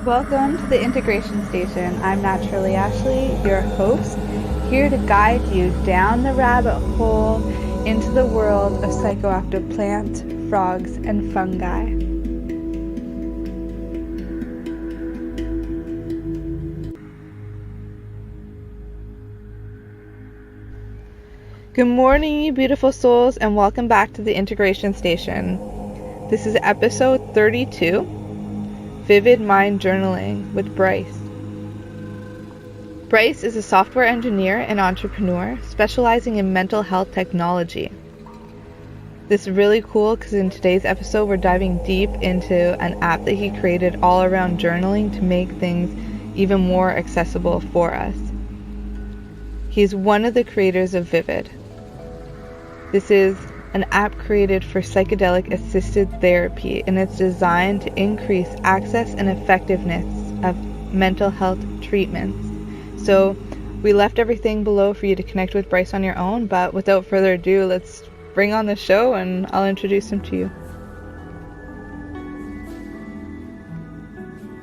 Welcome to the Integration Station. I'm Naturally Ashley, your host, here to guide you down the rabbit hole into the world of psychoactive plants, frogs, and fungi. Good morning, you beautiful souls, and welcome back to the Integration Station. This is episode 32. Vivid Mind Journaling with Brice. Brice is a software engineer and entrepreneur specializing in mental health technology. This is really cool because in today's episode we're diving deep into an app that he created all around journaling to make things even more accessible for us. He's one of the creators of Vivid. This is an app created for psychedelic-assisted therapy, and it's designed to increase access and effectiveness of mental health treatments. So we left everything below for you to connect with Brice on your own, but without further ado, let's bring on the show and I'll introduce him to you.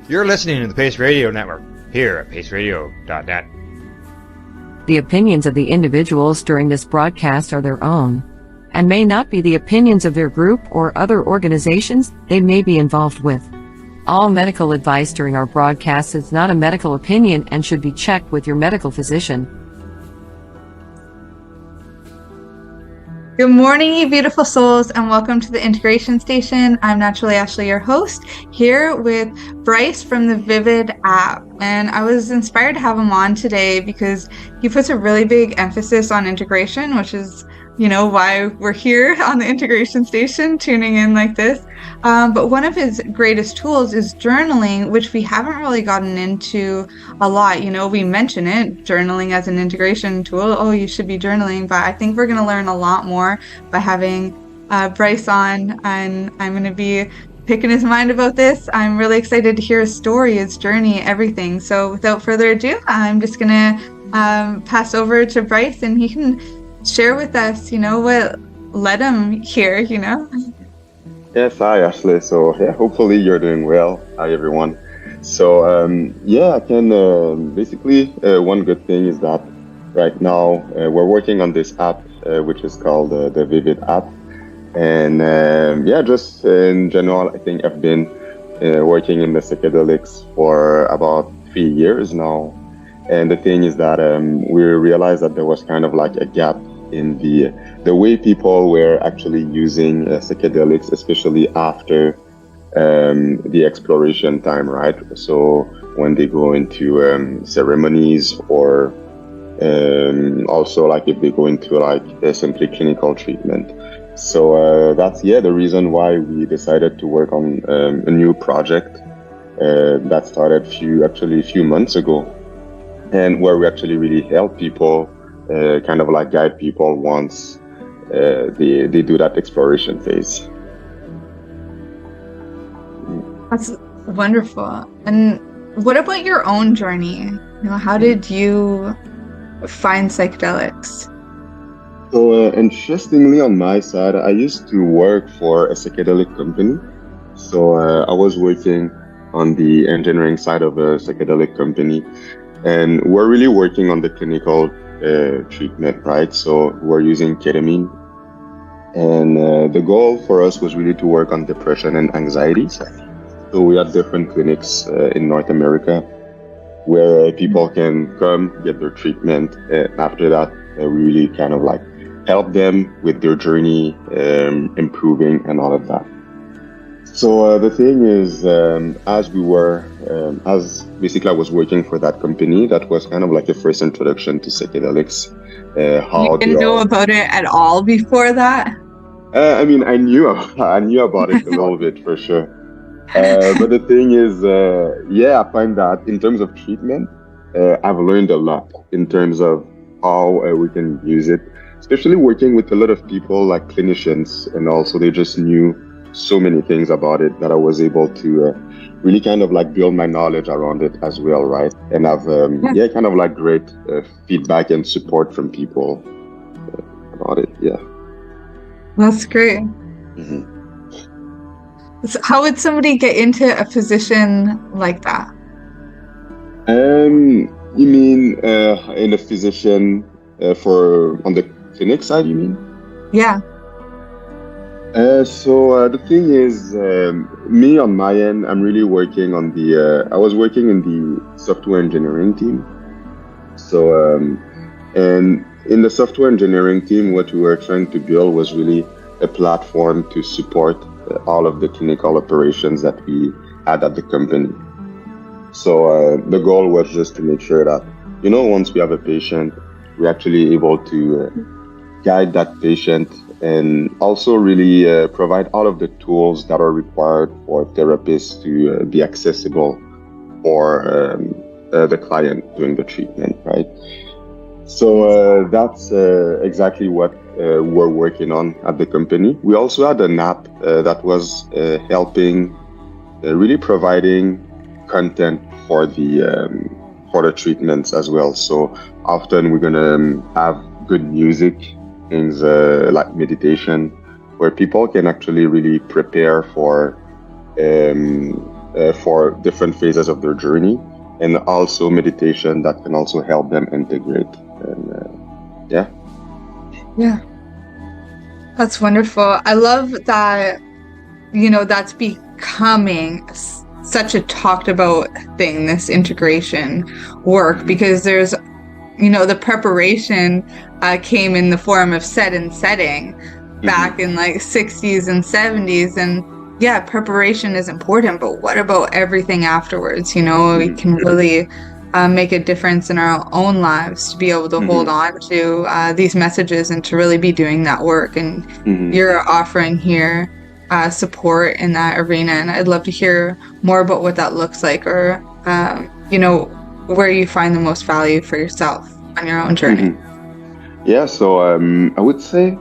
You're listening to the Pace Radio Network here at paceradio.net. The opinions of the individuals during this broadcast are their own, and may not be the opinions of their group or other organizations they may be involved with. All medical advice during our broadcast is not a medical opinion and should be checked with your medical physician. Good morning, you beautiful souls, and welcome to the Integration Station. I'm Naturally Ashley, your host, here with Brice from the Vivid app. And I was inspired to have him on today because he puts a really big emphasis on integration, which is why we're here on the Integration Station tuning in like this. But one of his greatest tools is journaling, which we haven't really gotten into a lot. We mention it, journaling as an integration tool. Oh, you should be journaling. But I think we're going to learn a lot more by having Brice on, and I'm going to be picking his mind about this. I'm really excited to hear his story, his journey, everything. So without further ado, I'm just going to pass over to Brice, and he can share with us, what led him here, Yes, hi Ashley. So hopefully you're doing well. Hi everyone. So I can basically one good thing is that right now we're working on this app which is called the Vivid app, and just in general, I think I've been working in the psychedelics for about 3 years now. And the thing is that we realized that there was kind of like a gap in the way people were actually using psychedelics, especially after the exploration time, right? So when they go into ceremonies, or also like if they go into like simply clinical treatment. So that's the reason why we decided to work on a new project that started a few months ago, and where we actually really help people kind of like guide people once they do that exploration phase. That's wonderful. And what about your own journey? How did you find psychedelics? So interestingly, on my side, I used to work for a psychedelic company. So I was working on the engineering side of a psychedelic company, and we're really working on the clinical treatment, right? So we're using ketamine, and the goal for us was really to work on depression and anxiety. So we had different clinics in North America where people can come get their treatment, and after that we really kind of like help them with their journey, improving and all of that. So the thing is, as basically I was working for that company, that was kind of like the first introduction to psychedelics. You didn't know about it at all before that? I knew about it a little bit for sure. But the thing is, I find that in terms of treatment, I've learned a lot in terms of how we can use it, especially working with a lot of people like clinicians, and also they just knew so many things about it that I was able to really kind of like build my knowledge around it as well, right? And I've kind of like great feedback and support from people about it. Yeah, that's great. Mm-hmm. So how would somebody get into a position like that? You mean in a physician for on the clinic side, you mean? Yeah. So the thing is, me on my end, I'm really working on I was working in the software engineering team. So, and in the software engineering team, what we were trying to build was really a platform to support all of the clinical operations that we had at the company. So the goal was just to make sure that, once we have a patient, we're actually able to guide that patient and also really provide all of the tools that are required for therapists to be accessible for the client during the treatment, right? So that's exactly what we're working on at the company. We also had an app that was helping, really providing content for the treatments as well. So often we're gonna have good music, things like meditation, where people can actually really prepare for different phases of their journey, and also meditation that can also help them integrate. And Yeah. That's wonderful. I love that, that's becoming such a talked about thing, this integration work, because there's, the preparation came in the form of set and setting back in like 60s and 70s. And yeah, preparation is important, but what about everything afterwards? We can really make a difference in our own lives to be able to hold on to these messages and to really be doing that work. And you're offering here support in that arena. And I'd love to hear more about what that looks like, or, where you find the most value for yourself on your own journey. Yeah, so I would say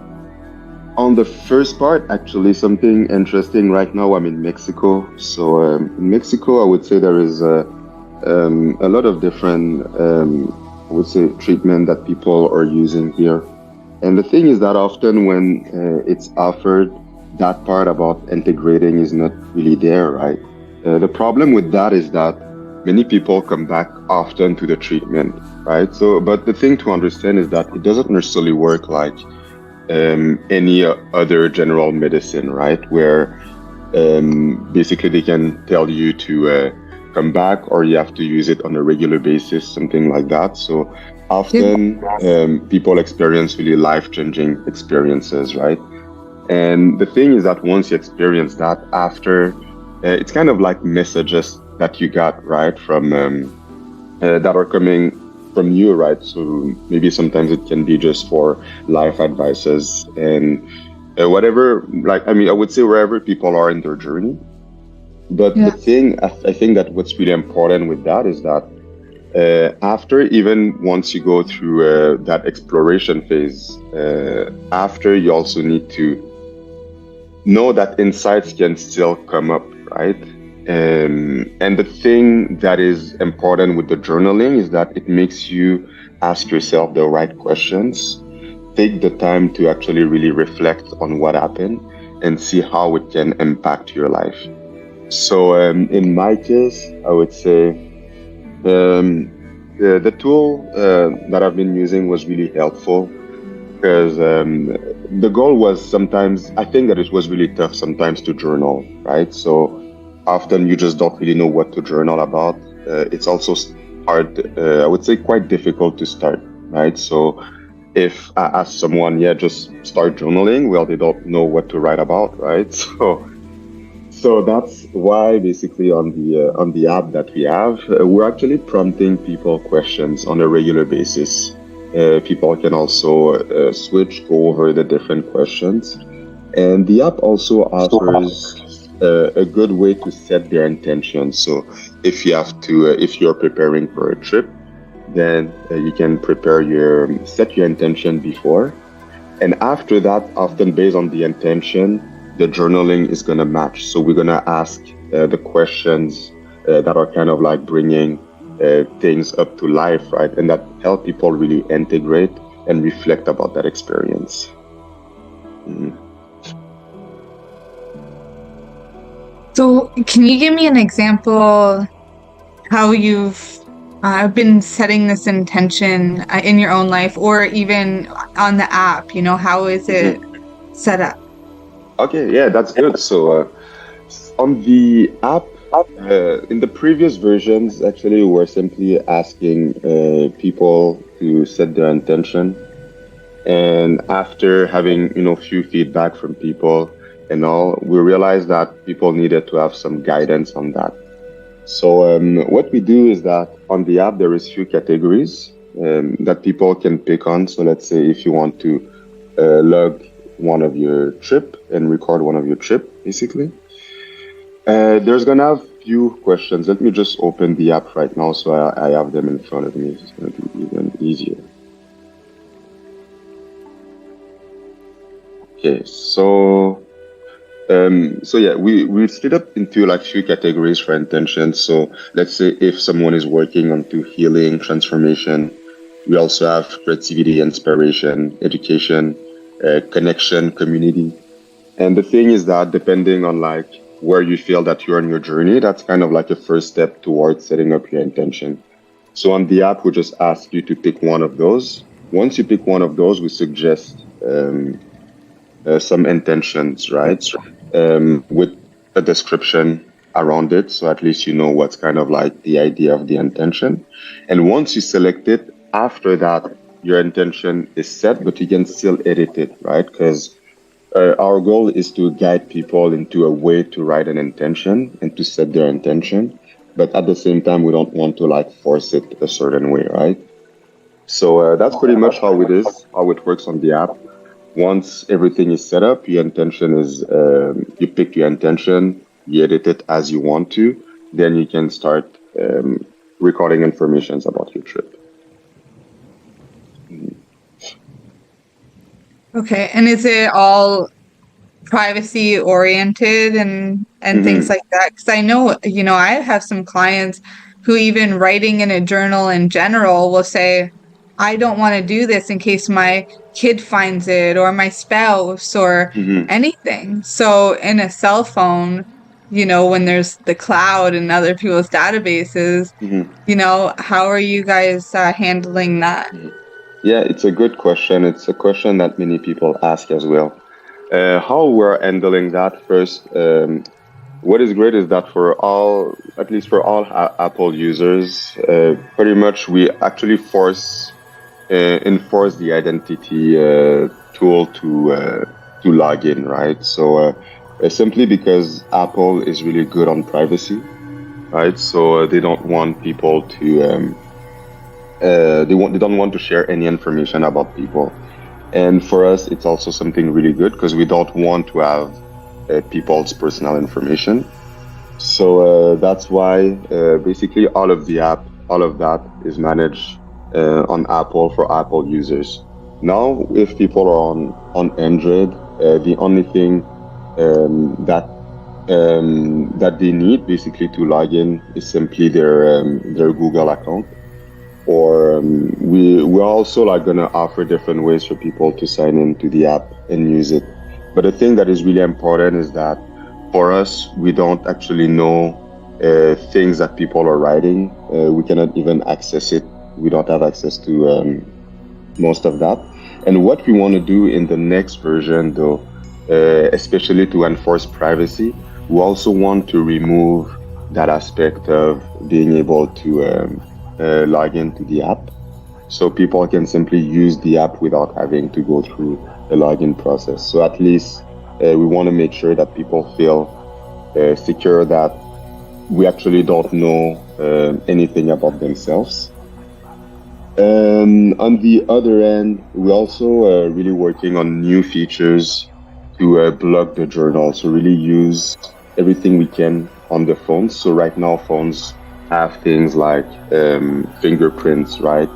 on the first part, actually something interesting right now, I'm in Mexico. So in Mexico, I would say there is a lot of different, I would say, treatment that people are using here. And the thing is that often when it's offered, that part about integrating is not really there, right? The problem with that is that many people come back often to the treatment, right? So, but the thing to understand is that it doesn't necessarily work like any other general medicine, right? Where basically they can tell you to come back, or you have to use it on a regular basis, something like that. So often people experience really life-changing experiences, right? And the thing is that once you experience that, after it's kind of like messages that you got, right, from that are coming from you, right? So maybe sometimes it can be just for life advices and whatever, I would say wherever people are in their journey. But the thing, I think that what's really important with that is that after, even once you go through that exploration phase, after, you also need to know that insights can still come up, right? And the thing that is important with the journaling is that it makes you ask yourself the right questions, take the time to actually really reflect on what happened and see how it can impact your life. So in my case, I would say the tool that I've been using was really helpful, because the goal was sometimes, I think that it was really tough sometimes to journal, right? So often you just don't really know what to journal about. It's also hard, I would say quite difficult to start, right? So if I ask someone, just start journaling, well, they don't know what to write about, right? So that's why basically on the app that we have, we're actually prompting people questions on a regular basis. People can also go over the different questions. And the app also offers a good way to set their intention. So if you're preparing for a trip, then you can set your intention before. And after that, often based on the intention, the journaling is going to match. So we're going to ask the questions that are kind of like bringing things up to life, right? And that help people really integrate and reflect about that experience. So can you give me an example how you've been setting this intention in your own life or even on the app? How is it set up? Okay, yeah, that's good. So on the app, in the previous versions, actually, we're simply asking people to set their intention. And after having, few feedback from people and all, we realized that people needed to have some guidance on that. So what we do is that on the app, there is few categories that people can pick on. So let's say if you want to log one of your trip and record one of your trip, basically. There's going to have few questions. Let me just open the app right now so I have them in front of me. It's going to be even easier. Okay, so yeah, we split up into like few categories for intention. So let's say if someone is working onto healing, transformation, we also have creativity, inspiration, education, connection, community. And the thing is that depending on like where you feel that you're on your journey, that's kind of like a first step towards setting up your intention. So on the app, we just ask you to pick one of those. Once you pick one of those, we suggest some intentions, right? With a description around it. So at least you know what's kind of like the idea of the intention. And once you select it, after that, your intention is set, but you can still edit it, right? Because our goal is to guide people into a way to write an intention and to set their intention. But at the same time, we don't want to like force it a certain way, right? So that's pretty much how it is, how it works on the app. Once everything is set up, your intention is, you pick your intention, you edit it as you want to, then you can start recording information about your trip. Okay, and is it all privacy oriented and things like that? Because I know, I have some clients who even writing in a journal in general will say, I don't want to do this in case my kid finds it or my spouse or anything. So in a cell phone, when there's the cloud and other people's databases, how are you guys handling that? Yeah, it's a good question. It's a question that many people ask as well. How we're handling that first, what is great is that for all, at least for all Apple users, pretty much we actually enforce the identity tool to log in, right? So simply because Apple is really good on privacy, right? So they don't want people to they don't want to share any information about people. And for us, it's also something really good because we don't want to have people's personal information. So that's why basically all of that is managed on Apple for Apple users. Now, if people are on Android, the only thing that they need basically to log in is simply their Google account. Or we're also like gonna offer different ways for people to sign into the app and use it. But the thing that is really important is that for us, we don't actually know things that people are writing. We cannot even access it. We don't have access to most of that. And what we want to do in the next version, though, especially to enforce privacy, we also want to remove that aspect of being able to log into the app. So people can simply use the app without having to go through a login process. So at least we want to make sure that people feel secure that we actually don't know anything about themselves. On the other end, we're also really working on new features to block the journal. So really use everything we can on the phones. So right now, phones have things like fingerprints, right,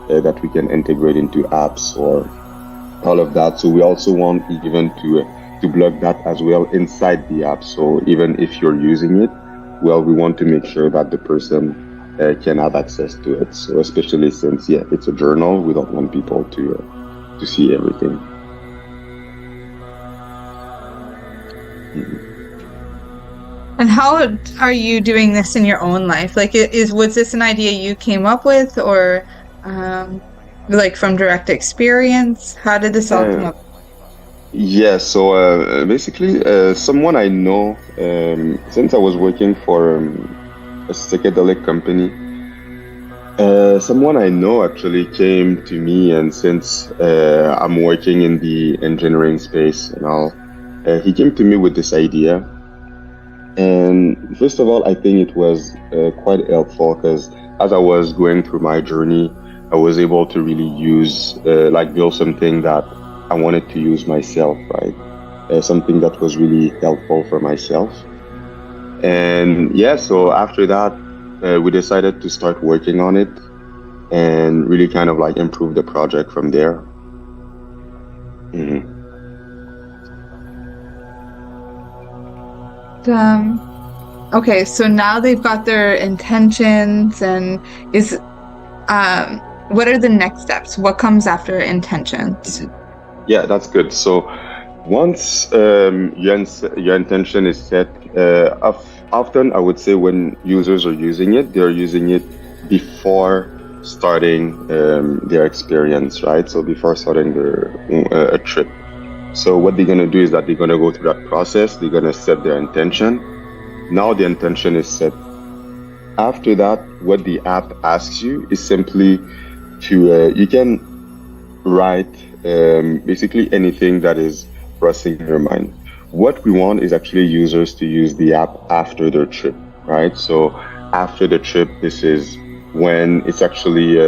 that we can integrate into apps or all of that. So we also want even to block that as well inside the app. So even if you're using it, well, we want to make sure that the person can have access to it. So especially since, it's a journal, we don't want people to see everything. And how are you doing this in your own life? Like, was this an idea you came up with, or like from direct experience? How did this all come up? Yeah, so basically, someone I know, since I was working for a psychedelic company, someone I know actually came to me, and since I'm working in the engineering space and all, he came to me with this idea. And first of all, I think it was quite helpful because as I was going through my journey, I was able to really use, build something that I wanted to use myself, right? Something that was really helpful for myself. And yeah, so after that, we decided to start working on it and really kind of like improve the project from there. Mm-hmm. Okay, so now they've got their intentions, and what are the next steps? What comes after intentions? Yeah, that's good. So once your intention is set, often I would say when users are using it, they're using it before starting their experience, right? So before starting a trip. So what they're going to do is that they're going to go through that process. They're going to set their intention. Now the intention is set. After that, what the app asks you is simply to, you can write basically anything that is crossing your mind. What we want is actually users to use the app after their trip, right? So after the trip, this is when it's actually,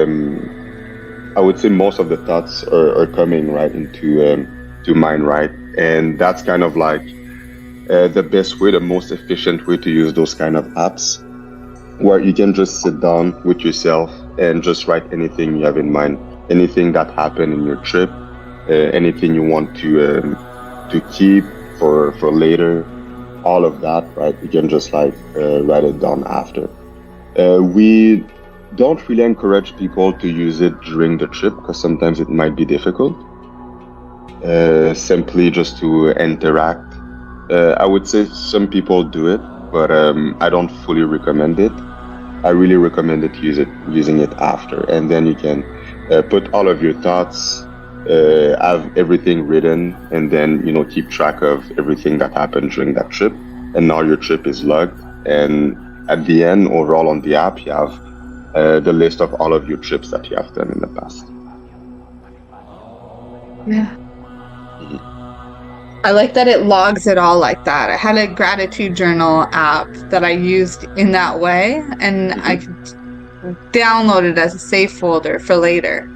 I would say most of the thoughts are coming right into to mind, right? And that's kind of like the best way, the most efficient way to use those kind of apps, where you can just sit down with yourself and just write anything you have in mind, anything that happened in your trip, anything you want to keep for later, all of that, right? You can just like write it down after. We don't really encourage people to use it during the trip because sometimes it might be difficult. Simply just to interact. I would say some people do it, but I don't fully recommend it. I really recommend using it after, and then you can put all of your thoughts, have everything written, and then keep track of everything that happened during that trip. And now your trip is logged, and at the end, overall on the app, you have the list of all of your trips that you have done in the past. Yeah. I like that it logs it all like that. I had a gratitude journal app that I used in that way, and I could download it as a save folder for later.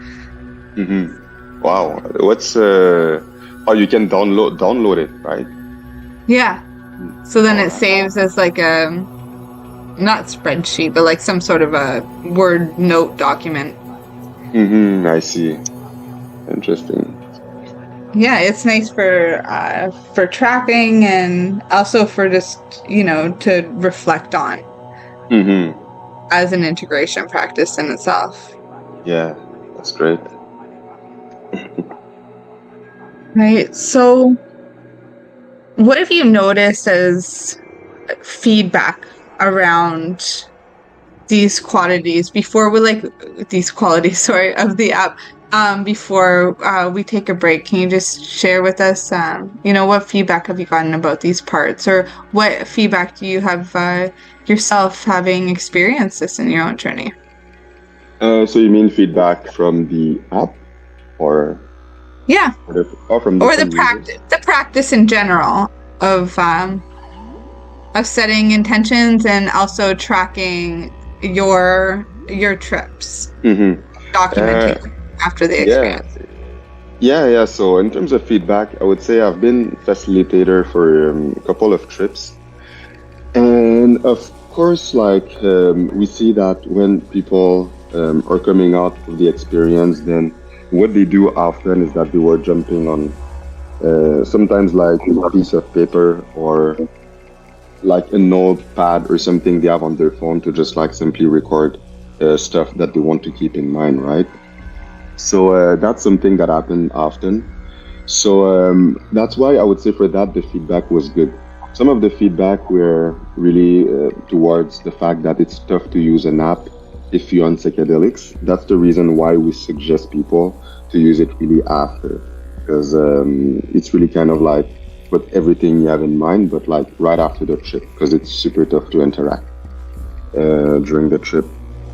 Mm-hmm. Wow. What's you can download it, right? Yeah. So then it saves as like a, not spreadsheet, but like some sort of a Word note document. Mm-hmm. I see. Interesting. Yeah, it's nice for tracking and also for just, to reflect on as an integration practice in itself. Yeah, that's great. Right. So what have you noticed as feedback around these qualities of the app? Before we take a break, can you just share with us, what feedback have you gotten about these parts, or what feedback do you have yourself having experienced this in your own journey? So you mean feedback from the app, or? Yeah. Or the practice in general of setting intentions and also tracking your trips, documenting after the experience. Yeah. So in terms of feedback, I would say I've been facilitator for a couple of trips, and of course, we see that when people are coming out of the experience, then what they do often is that they were jumping on sometimes like a piece of paper or like a notepad or something they have on their phone to just like simply record stuff that they want to keep in mind, right? So that's something that happened often. So that's why I would say for that the feedback was good. some of the feedback were really towards the fact that it's tough to use an app if you're on psychedelics. That's the reason why we suggest people to use it really after, because it's really kind of like put everything you have in mind, but like right after the trip, because it's super tough to interact during the trip.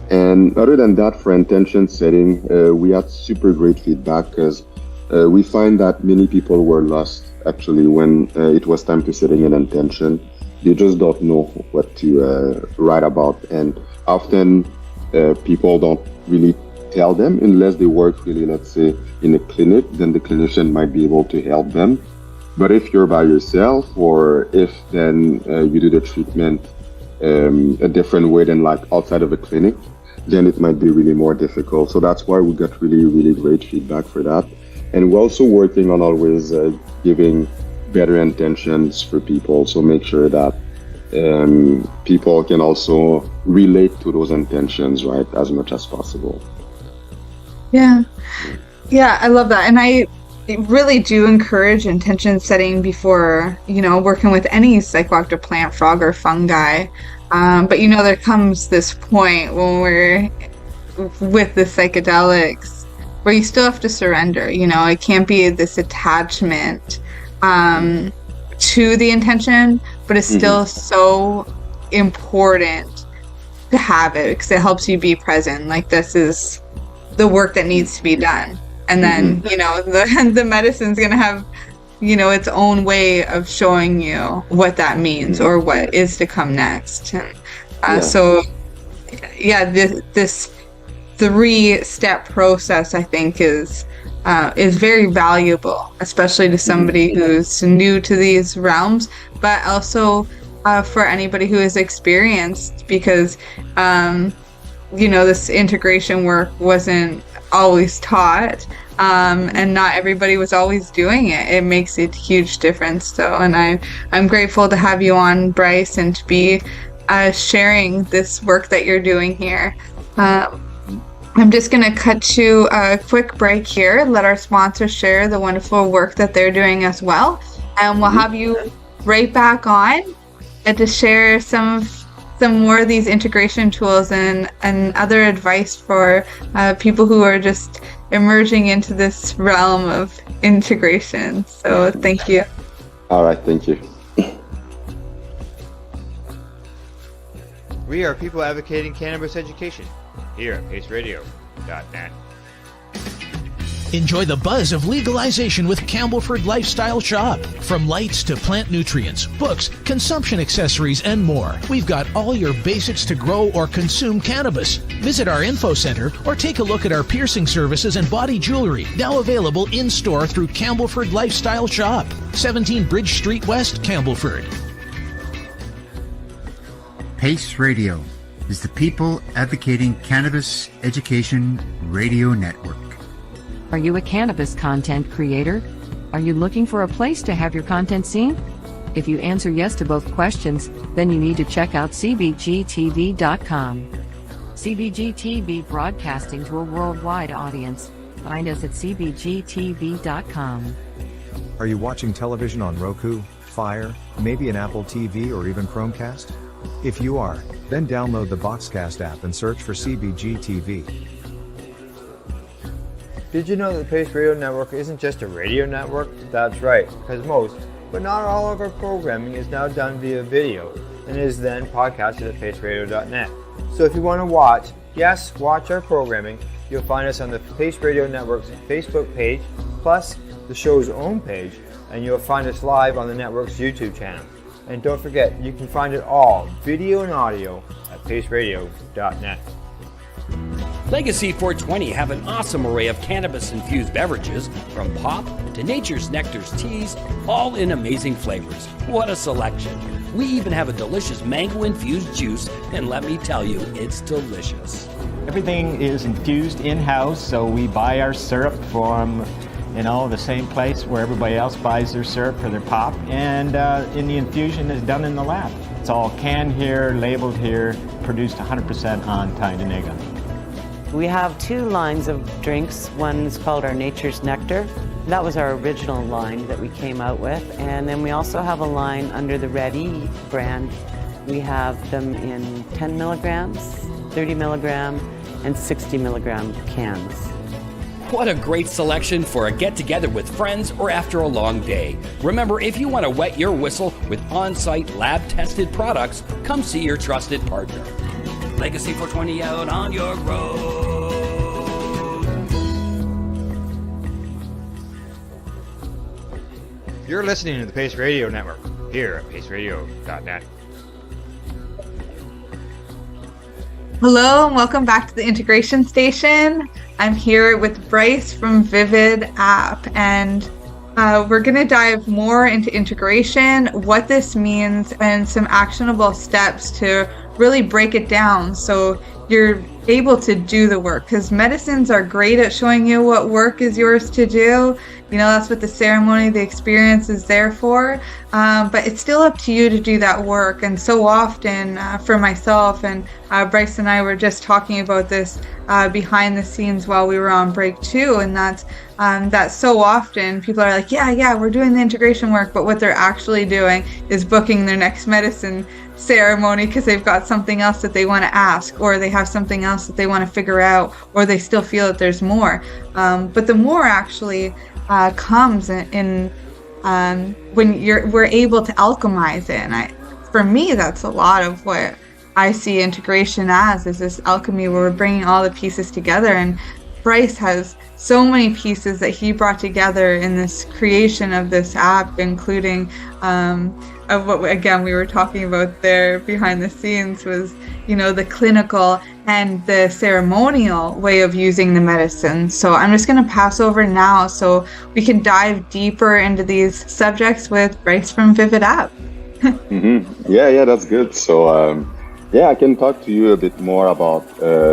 And other than that, for intention setting, we had super great feedback, because we find that many people were lost actually when it was time to setting an intention. They just don't know what to write about, and often people don't really tell them unless they work really, let's say, in a clinic. Then the clinician might be able to help them. But if you're by yourself, or if then you do the treatment a different way than like outside of a clinic, then it might be really more difficult. So that's why we got really, really great feedback for that. And we're also working on always giving better intentions for people. So make sure that people can also relate to those intentions, right, as much as possible. Yeah, I love that. And I really do encourage intention setting before, working with any psychoactive plant, frog, or fungi. But, there comes this point when we're with the psychedelics where you still have to surrender. It can't be this attachment to the intention, but it's still so important to have it because it helps you be present. Like, this is the work that needs to be done. And then, the medicine's going to have, its own way of showing you what that means or what is to come next. So, this 3-step process, I think, is very valuable, especially to somebody who's new to these realms, but also for anybody who is experienced, because, this integration work wasn't always taught, and not everybody was always doing it. It makes a huge difference, though, and I'm grateful to have you on, Brice, and to be sharing this work that you're doing here. I'm just going to cut to a quick break here, let our sponsors share the wonderful work that they're doing as well, and we'll have you right back on and to share some more of these integration tools and other advice for people who are just emerging into this realm of integration. So thank you. All right, thank you. We are people advocating cannabis education here at paceradio.net. Enjoy the buzz of legalization with Campbellford Lifestyle Shop. From lights to plant nutrients, books, consumption accessories, and more, we've got all your basics to grow or consume cannabis. Visit our info center or take a look at our piercing services and body jewelry, now available in-store through Campbellford Lifestyle Shop, 17 Bridge Street West, Campbellford. PACE Radio is the People Advocating Cannabis Education Radio Network. Are you a cannabis content creator? Are you looking for a place to have your content seen? If you answer yes to both questions, then you need to check out cbgtv.com. CBGTV broadcasting to a worldwide audience. Find us at cbgtv.com. Are you watching television on Roku, Fire, maybe an Apple TV or even Chromecast? If you are, then download the Boxcast app and search for CBG TV. Did you know that the Pace Radio Network isn't just a radio network? That's right, because most, but not all of our programming is now done via video and is then podcasted at paceradio.net. So if you want to watch our programming, you'll find us on the Pace Radio Network's Facebook page, plus the show's own page, and you'll find us live on the network's YouTube channel. And don't forget, you can find it all, video and audio, at paceradio.net. Legacy 420 have an awesome array of cannabis-infused beverages, from pop to Nature's Nectar's teas, all in amazing flavors. What a selection! We even have a delicious mango-infused juice, and let me tell you, it's delicious. Everything is infused in-house, so we buy our syrup from the same place where everybody else buys their syrup for their pop, and the infusion is done in the lab. It's all canned here, labeled here, produced 100% on Tyndonega. We have 2 lines of drinks. One's called our Nature's Nectar, That was our original line that we came out with. And then we also have a line under the Ready brand. We have them in 10 milligrams, 30 milligram, and 60 milligram cans. What a great selection for a get-together with friends or after a long day. Remember, if you want to wet your whistle with on-site lab-tested products, come see your trusted partner. Legacy 420 out on your road. You're listening to the Pace Radio Network here at paceradio.net. Hello and welcome back to the Integration Station. I'm here with Brice from Vivid App, and we're going to dive more into integration, what this means, and some actionable steps to really break it down so you're able to do the work, because medicines are great at showing you what work is yours to do. You know, that's what the ceremony, the experience is there for. But it's still up to you to do that work. And so often for myself, and Brice and I were just talking about this behind the scenes while we were on break too. And that's so often people are like, yeah, we're doing the integration work. But what they're actually doing is booking their next medicine ceremony because they've got something else that they want to ask, or they have something else that they want to figure out, or they still feel that there's more. But the more actually comes in when we're able to alchemize it. And for me, that's a lot of what I see integration as, is this alchemy where we're bringing all the pieces together. And Brice has so many pieces that he brought together in this creation of this app, including of what, again, we were talking about there behind the scenes was, you know, the clinical and the ceremonial way of using the medicine. So I'm just going to pass over now so we can dive deeper into these subjects with Brice from Vivid App. Yeah, that's good. So, I can talk to you a bit more about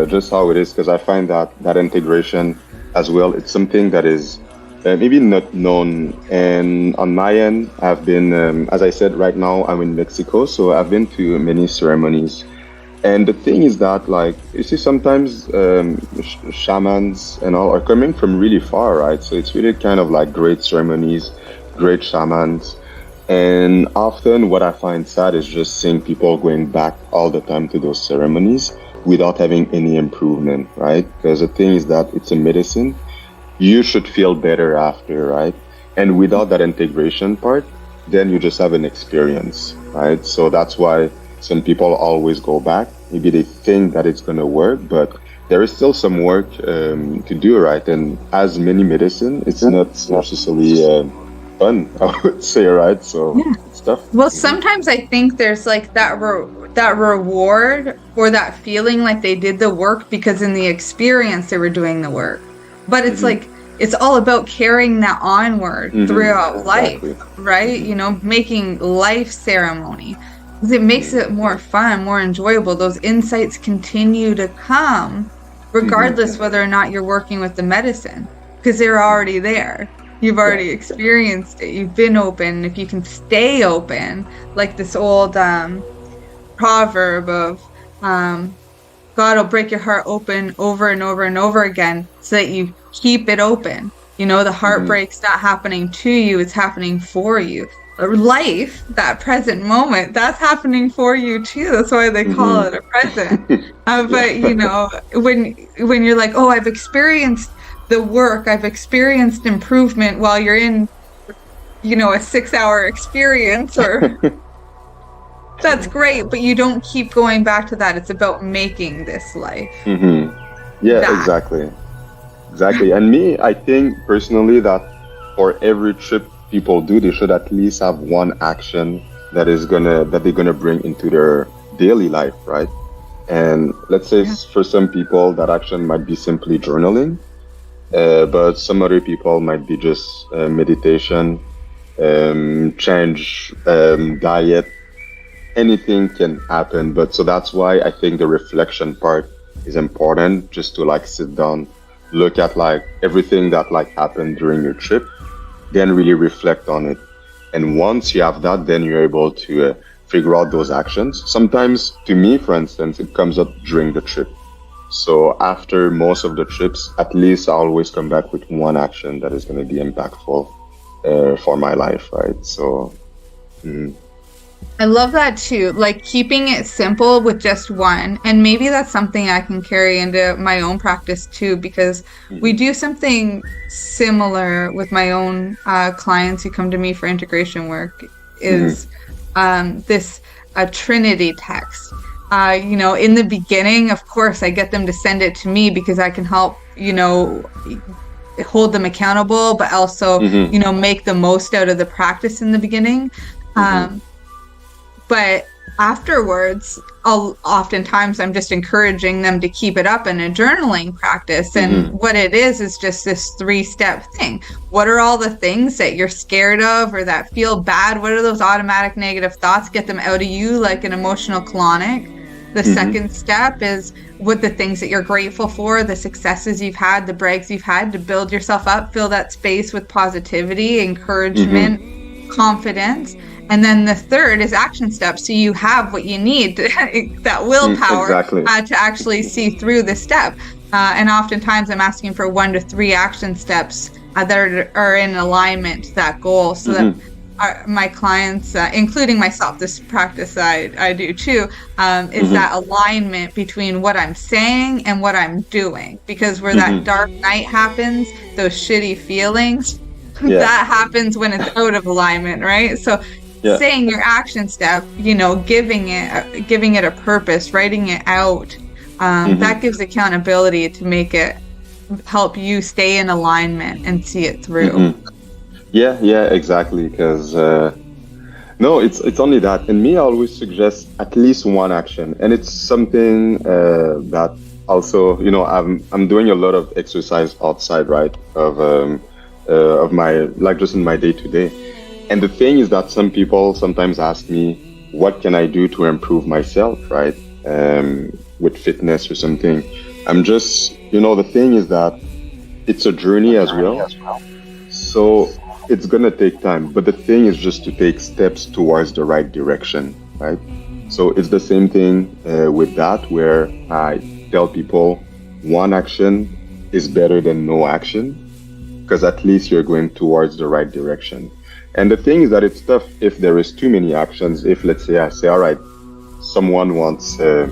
just how it is, because I find that integration as well, it's something that is maybe not known. And on my end, I've been, as I said, right now I'm in Mexico, so I've been to many ceremonies. And the thing is that, like, you see, sometimes shamans and all are coming from really far, right? So it's really kind of like great ceremonies, great shamans. And often what I find sad is just seeing people going back all the time to those ceremonies without having any improvement, right? Because the thing is that it's a medicine. You should feel better after, right? And without that integration part, then you just have an experience, right? So that's why some people always go back. Maybe they think that it's going to work, but there is still some work to do, right? And as many medicine, it's not necessarily fun, I would say, right? So it's tough. Well, sometimes I think there's like that reward or that feeling like they did the work because in the experience they were doing the work. But it's like, it's all about carrying that onward throughout life, right? You know, making life ceremony. It makes it more fun, more enjoyable. Those insights continue to come regardless whether or not you're working with the medicine, because they're already there. You've already experienced it. You've been open. If you can stay open, like this old proverb of God will break your heart open over and over and over again so that you keep it open. You know, the heartbreak's not happening to you, it's happening for you. Life, that present moment, that's happening for you too. That's why they call it a present. But you know, when you're like, oh, I've experienced the work, I've experienced improvement while you're in, you know, a 6-hour experience, or that's great, but you don't keep going back to that. It's about making this life. Exactly. And me, I think personally that for every trip people do, they should at least have one action that they're gonna bring into their daily life, right? And let's say for some people that action might be simply journaling, but some other people might be just meditation, change diet. Anything can happen, but so that's why I think the reflection part is important, just to like sit down, look at like everything that like happened during your trip, then really reflect on it. And once you have that, then you're able to figure out those actions. Sometimes, to me, for instance, it comes up during the trip. So after most of the trips, at least I always come back with one action that is going to be impactful for my life, right? So. I love that too, like keeping it simple with just one. And maybe that's something I can carry into my own practice too, because we do something similar with my own clients who come to me for integration work is this Trinity text. In the beginning, of course, I get them to send it to me because I can help, hold them accountable, but also, make the most out of the practice in the beginning. But afterwards, oftentimes I'm just encouraging them to keep it up in a journaling practice. And what it is just this 3-step thing. What are all the things that you're scared of or that feel bad? What are those automatic negative thoughts? Get them out of you like an emotional colonic. The second step is what the things that you're grateful for, the successes you've had, the breaks you've had, to build yourself up, fill that space with positivity, encouragement, confidence. And then the third is action steps. So you have what you need, that willpower to actually see through the step. And oftentimes I'm asking for 1 to 3 action steps that are in alignment to that goal, so that my clients, including myself, this practice I do too, is that alignment between what I'm saying and what I'm doing. Because where that dark night happens, those shitty feelings, that happens when it's out of alignment, right? So saying your action step, giving it a purpose, writing it out, that gives accountability to make it help you stay in alignment and see it through. Yeah, exactly. Because no, it's only that. And me, I always suggest at least one action, and it's something that also, I'm doing a lot of exercise outside, right, of my, like, just in my day to day. And the thing is that some people sometimes ask me, what can I do to improve myself, right? With fitness or something. I'm just, the thing is that it's a journey as well. So it's going to take time. But the thing is just to take steps towards the right direction, right? So it's the same thing with that, where I tell people one action is better than no action, because at least you're going towards the right direction. And the thing is that it's tough if there is too many actions. If, let's say, I say, all right, someone wants if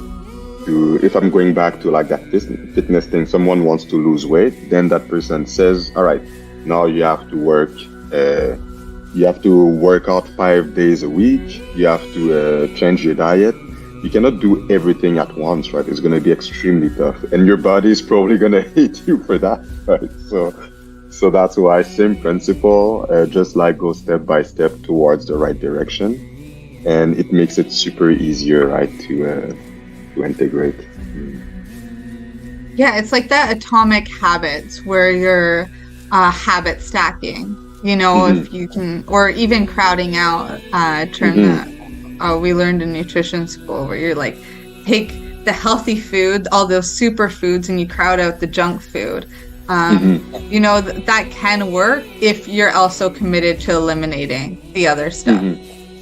I'm going back to like that fitness thing, someone wants to lose weight, then that person says, all right, now you have to work out 5 days a week. You have to change your diet. You cannot do everything at once, right? It's going to be extremely tough. And your body is probably going to hate you for that, right? So that's why, same principle, just like go step by step towards the right direction, and it makes it super easier, right, to integrate. Yeah, it's like that atomic habits where you're habit stacking. If you can, or even crowding out term that we learned in nutrition school, where you're like, take the healthy food, all those superfoods, and you crowd out the junk food. That can work if you're also committed to eliminating the other stuff.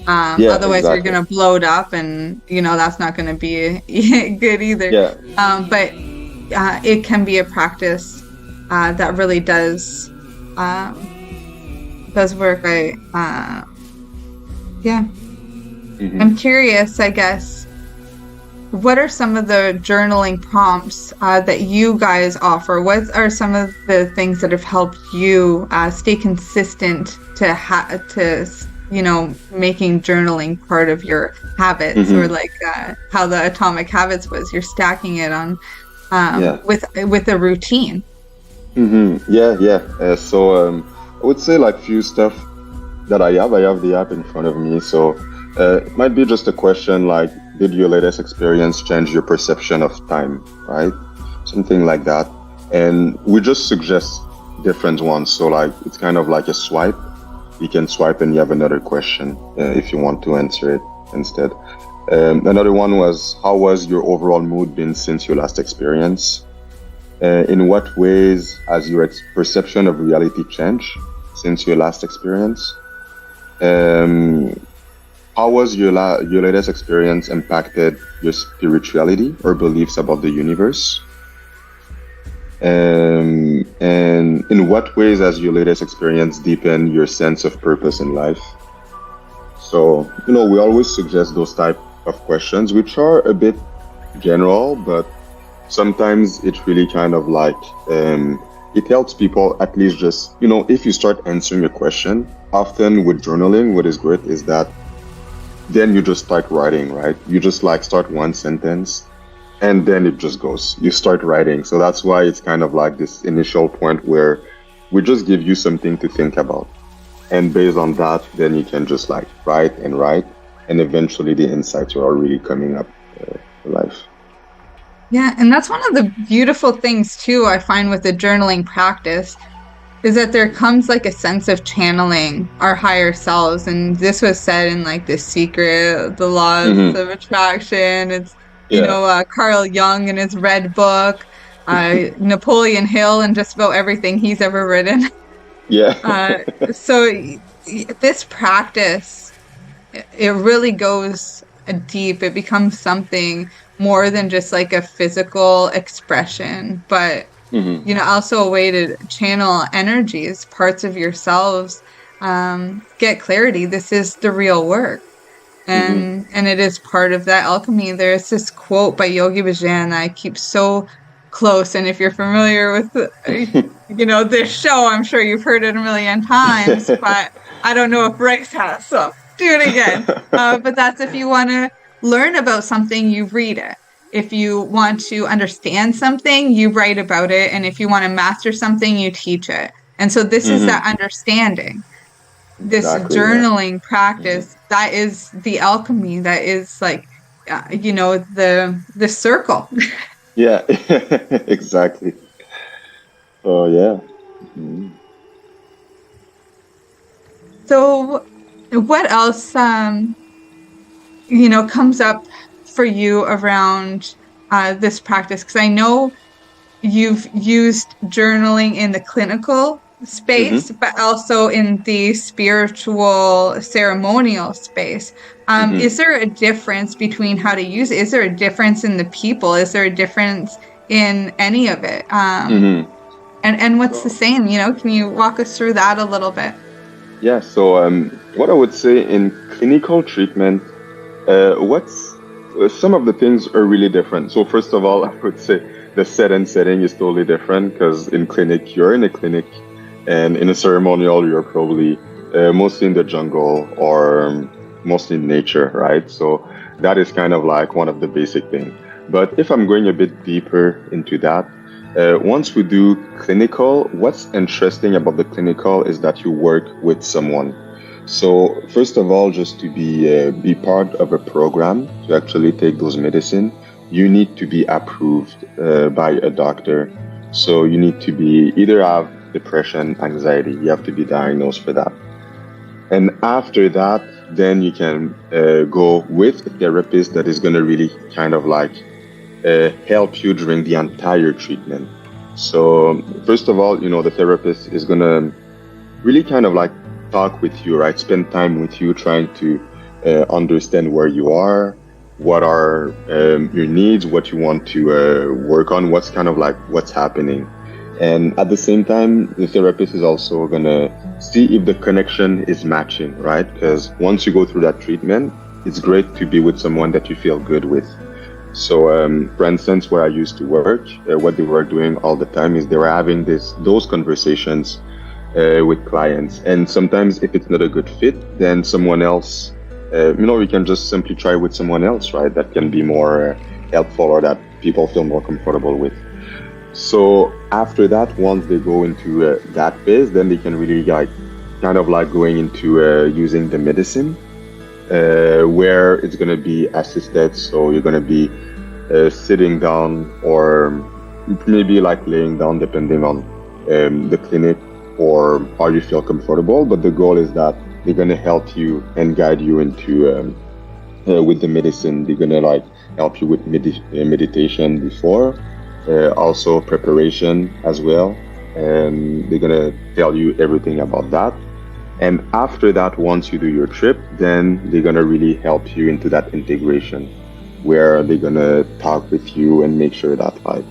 Otherwise you're going to bloat up, and that's not going to be good either. But it can be a practice that really does work. I'm curious, I guess, what are some of the journaling prompts that you guys offer? What are some of the things that have helped you stay consistent to making journaling part of your habits, or like how the Atomic Habits was, you're stacking it on with a routine? So I would say like few stuff that I have the app in front of me. So it might be just a question like, did your latest experience change your perception of time, right? Something like that. And we just suggest different ones. So like, it's kind of like a swipe. You can swipe and you have another question if you want to answer it instead. Another one was, how was your overall mood been since your last experience? In what ways has your perception of reality changed since your last experience? How was your latest experience impacted your spirituality or beliefs about the universe? And in what ways has your latest experience deepened your sense of purpose in life? So, we always suggest those type of questions, which are a bit general, but sometimes it really kind of like, it helps people at least just, if you start answering a question, often with journaling, what is great is that then you just start writing, right? You just like start one sentence and then it just goes. You start writing. So that's why it's kind of like this initial point where we just give you something to think about. And based on that, then you can just like write. And eventually the insights are all really coming up to life. Yeah, and that's one of the beautiful things too, I find with the journaling practice, is that there comes like a sense of channeling our higher selves. And this was said in like The Secret, The Laws of Attraction. It's, Carl Jung in his Red Book, Napoleon Hill and just about everything he's ever written. Yeah. So this practice, it really goes deep. It becomes something more than just like a physical expression, but also a way to channel energies, parts of yourselves, get clarity. This is the real work. And it is part of that alchemy. There's this quote by Yogi Bhajan that I keep so close. And if you're familiar with, this show, I'm sure you've heard it a million times, but I don't know if Brice has, so do it again. But that's if you want to learn about something, you read it. If you want to understand something, you write about it. And if you want to master something, you teach it. And so this is that understanding. This journaling practice, that is the alchemy. That is like, the circle. Yeah, exactly. Oh, yeah. So what else, comes up for you around this practice? Because I know you've used journaling in the clinical space, but also in the spiritual ceremonial space. Is there a difference between how to use it? Is there a difference in the people? Is there a difference in any of it? And what's the same? Can you walk us through that a little bit? Yeah, so what I would say in clinical treatment, some of the things are really different. So first of all, I would say the setting is totally different, because in clinic, you're in a clinic, and in a ceremonial, you're probably mostly in the jungle or mostly in nature, right? So that is kind of like one of the basic things. But if I'm going a bit deeper into that, once we do clinical, what's interesting about the clinical is that you work with someone. So first of all, just to be part of a program, to actually take those medicine, you need to be approved by a doctor. So you need to be either have depression, anxiety. You have to be diagnosed for that. And after that, then you can go with a therapist that is going to really kind of like help you during the entire treatment. So first of all, the therapist is going to really kind of like talk with you, right? Spend time with you, trying to understand where you are, what are your needs, what you want to work on, what's kind of like what's happening. And at the same time, the therapist is also going to see if the connection is matching, right? Because once you go through that treatment, it's great to be with someone that you feel good with. So, for instance, where I used to work, what they were doing all the time is they were having those conversations with clients. And sometimes if it's not a good fit, then someone else, we can just simply try with someone else, right? That can be more helpful or that people feel more comfortable with. So after that, once they go into that phase, then they can really kind of like going into using the medicine, where it's going to be assisted. So you're going to be sitting down or maybe like laying down, depending on the clinic or how you feel comfortable. But the goal is that they're going to help you and guide you into with the medicine. They're going to like help you with meditation before. Also preparation as well, and they're gonna tell you everything about that. And after that, once you do your trip, then they're gonna really help you into that integration, where they're gonna talk with you and make sure that like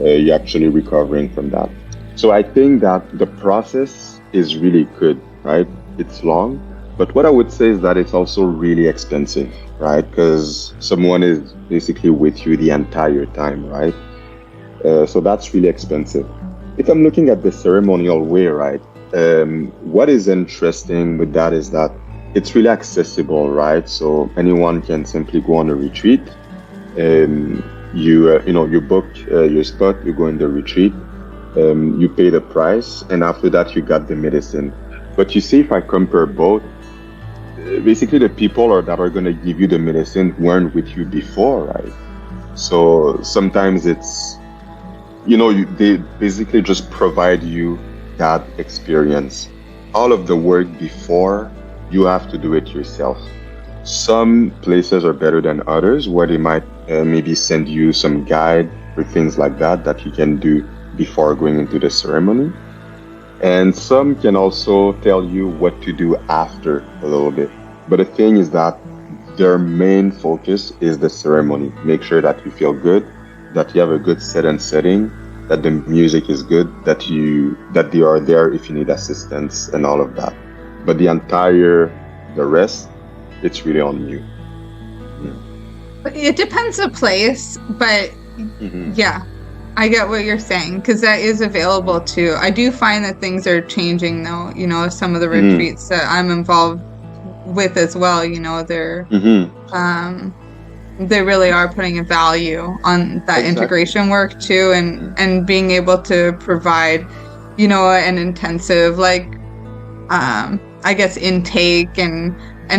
you're actually recovering from that. So I think that the process is really good, right? It's long, but what I would say is that it's also really expensive, right? Because someone is basically with you the entire time, right? So that's really expensive. If I'm looking at the ceremonial way, right? What is interesting with that is that it's really accessible, right? So anyone can simply go on a retreat. You book your spot, you go in the retreat, you pay the price, and after that you got the medicine. But you see, if I compare both, basically the people that are going to give you the medicine weren't with you before, right? So sometimes it's, they basically just provide you that experience. All of the work before, you have to do it yourself. Some places are better than others, where they might maybe send you some guide or things like that you can do before going into the ceremony. And some can also tell you what to do after a little bit. But the thing is that their main focus is the ceremony. Make sure that you feel good, that you have a good set and setting, that the music is good, that they are there if you need assistance and all of that. But the rest, it's really on you. It depends the place, but yeah, I get what you're saying, because that is available too. I do find that things are changing though, some of the retreats that I'm involved with as well, they're they really are putting a value on that integration work too, and being able to provide, an intensive, I guess, intake and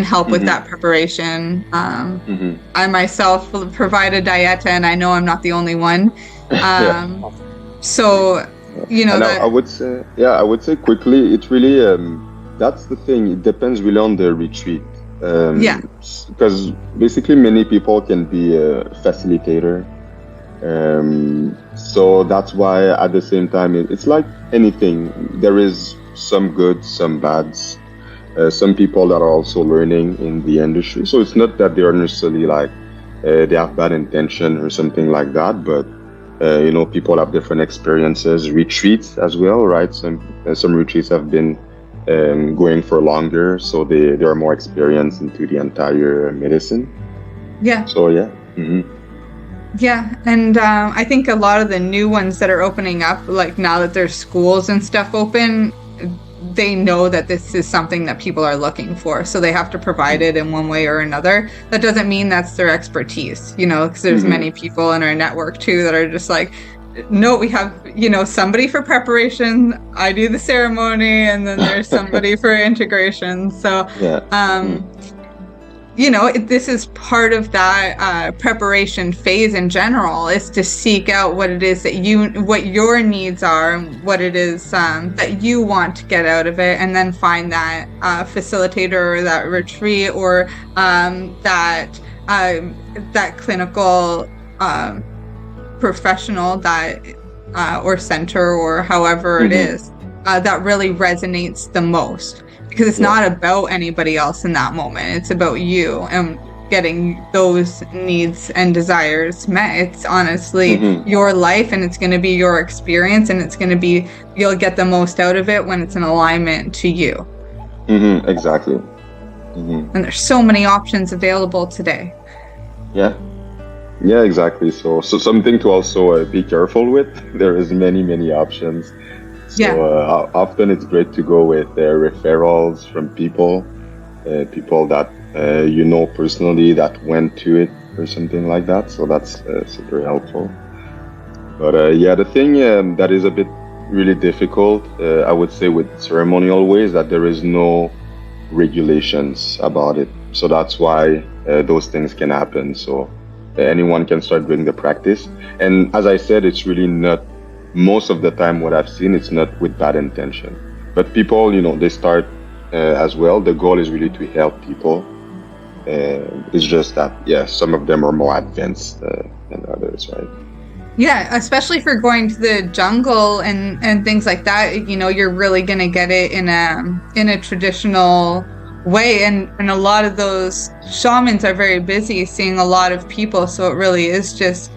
help with that preparation. I myself provide a dieta, and I know I'm not the only one. So, I would say quickly, it's really, that's the thing. It depends really on the retreat. Because basically many people can be a facilitator. So that's why at the same time, it's like anything. There is some good, some bads. Some people that are also learning in the industry. So it's not that they are necessarily they have bad intention or something like that, but people have different experiences. Retreats as well, right? Some retreats have been going for longer, so they are more experienced into the entire medicine. Yeah. So yeah. Yeah, and I think a lot of the new ones that are opening up, now that there's schools and stuff open, they know that this is something that people are looking for, so they have to provide it in one way or another. That doesn't mean that's their expertise, because there's many people in our network too that are just no, we have, somebody for preparation, I do the ceremony, and then there's somebody for integration. So, this is part of that preparation phase in general, is to seek out what it is what your needs are, and what it is that you want to get out of it, and then find that facilitator or that retreat or that clinical professional that or center or however it is that really resonates the most, because it's not about anybody else in that moment. It's about you and getting those needs and desires met. It's honestly your life, and it's going to be your experience, and it's going to be, you'll get the most out of it when it's in alignment to you. Exactly. And there's so many options available today. Yeah, exactly. So something to also be careful with. There is many options. So often it's great to go with referrals from people that personally that went to it or something like that. So that's super helpful. But the thing that is a bit really difficult, I would say, with ceremonial ways, that there is no regulations about it. So that's why those things can happen. So anyone can start doing the practice. And as I said, it's really not, most of the time what I've seen, it's not with bad intention. But people, they start as well. The goal is really to help people. It's just that, some of them are more advanced than others, right? Yeah, especially if you're going to the jungle and things like that, you're really going to get it in a traditional way, and a lot of those shamans are very busy seeing a lot of people, so it really is just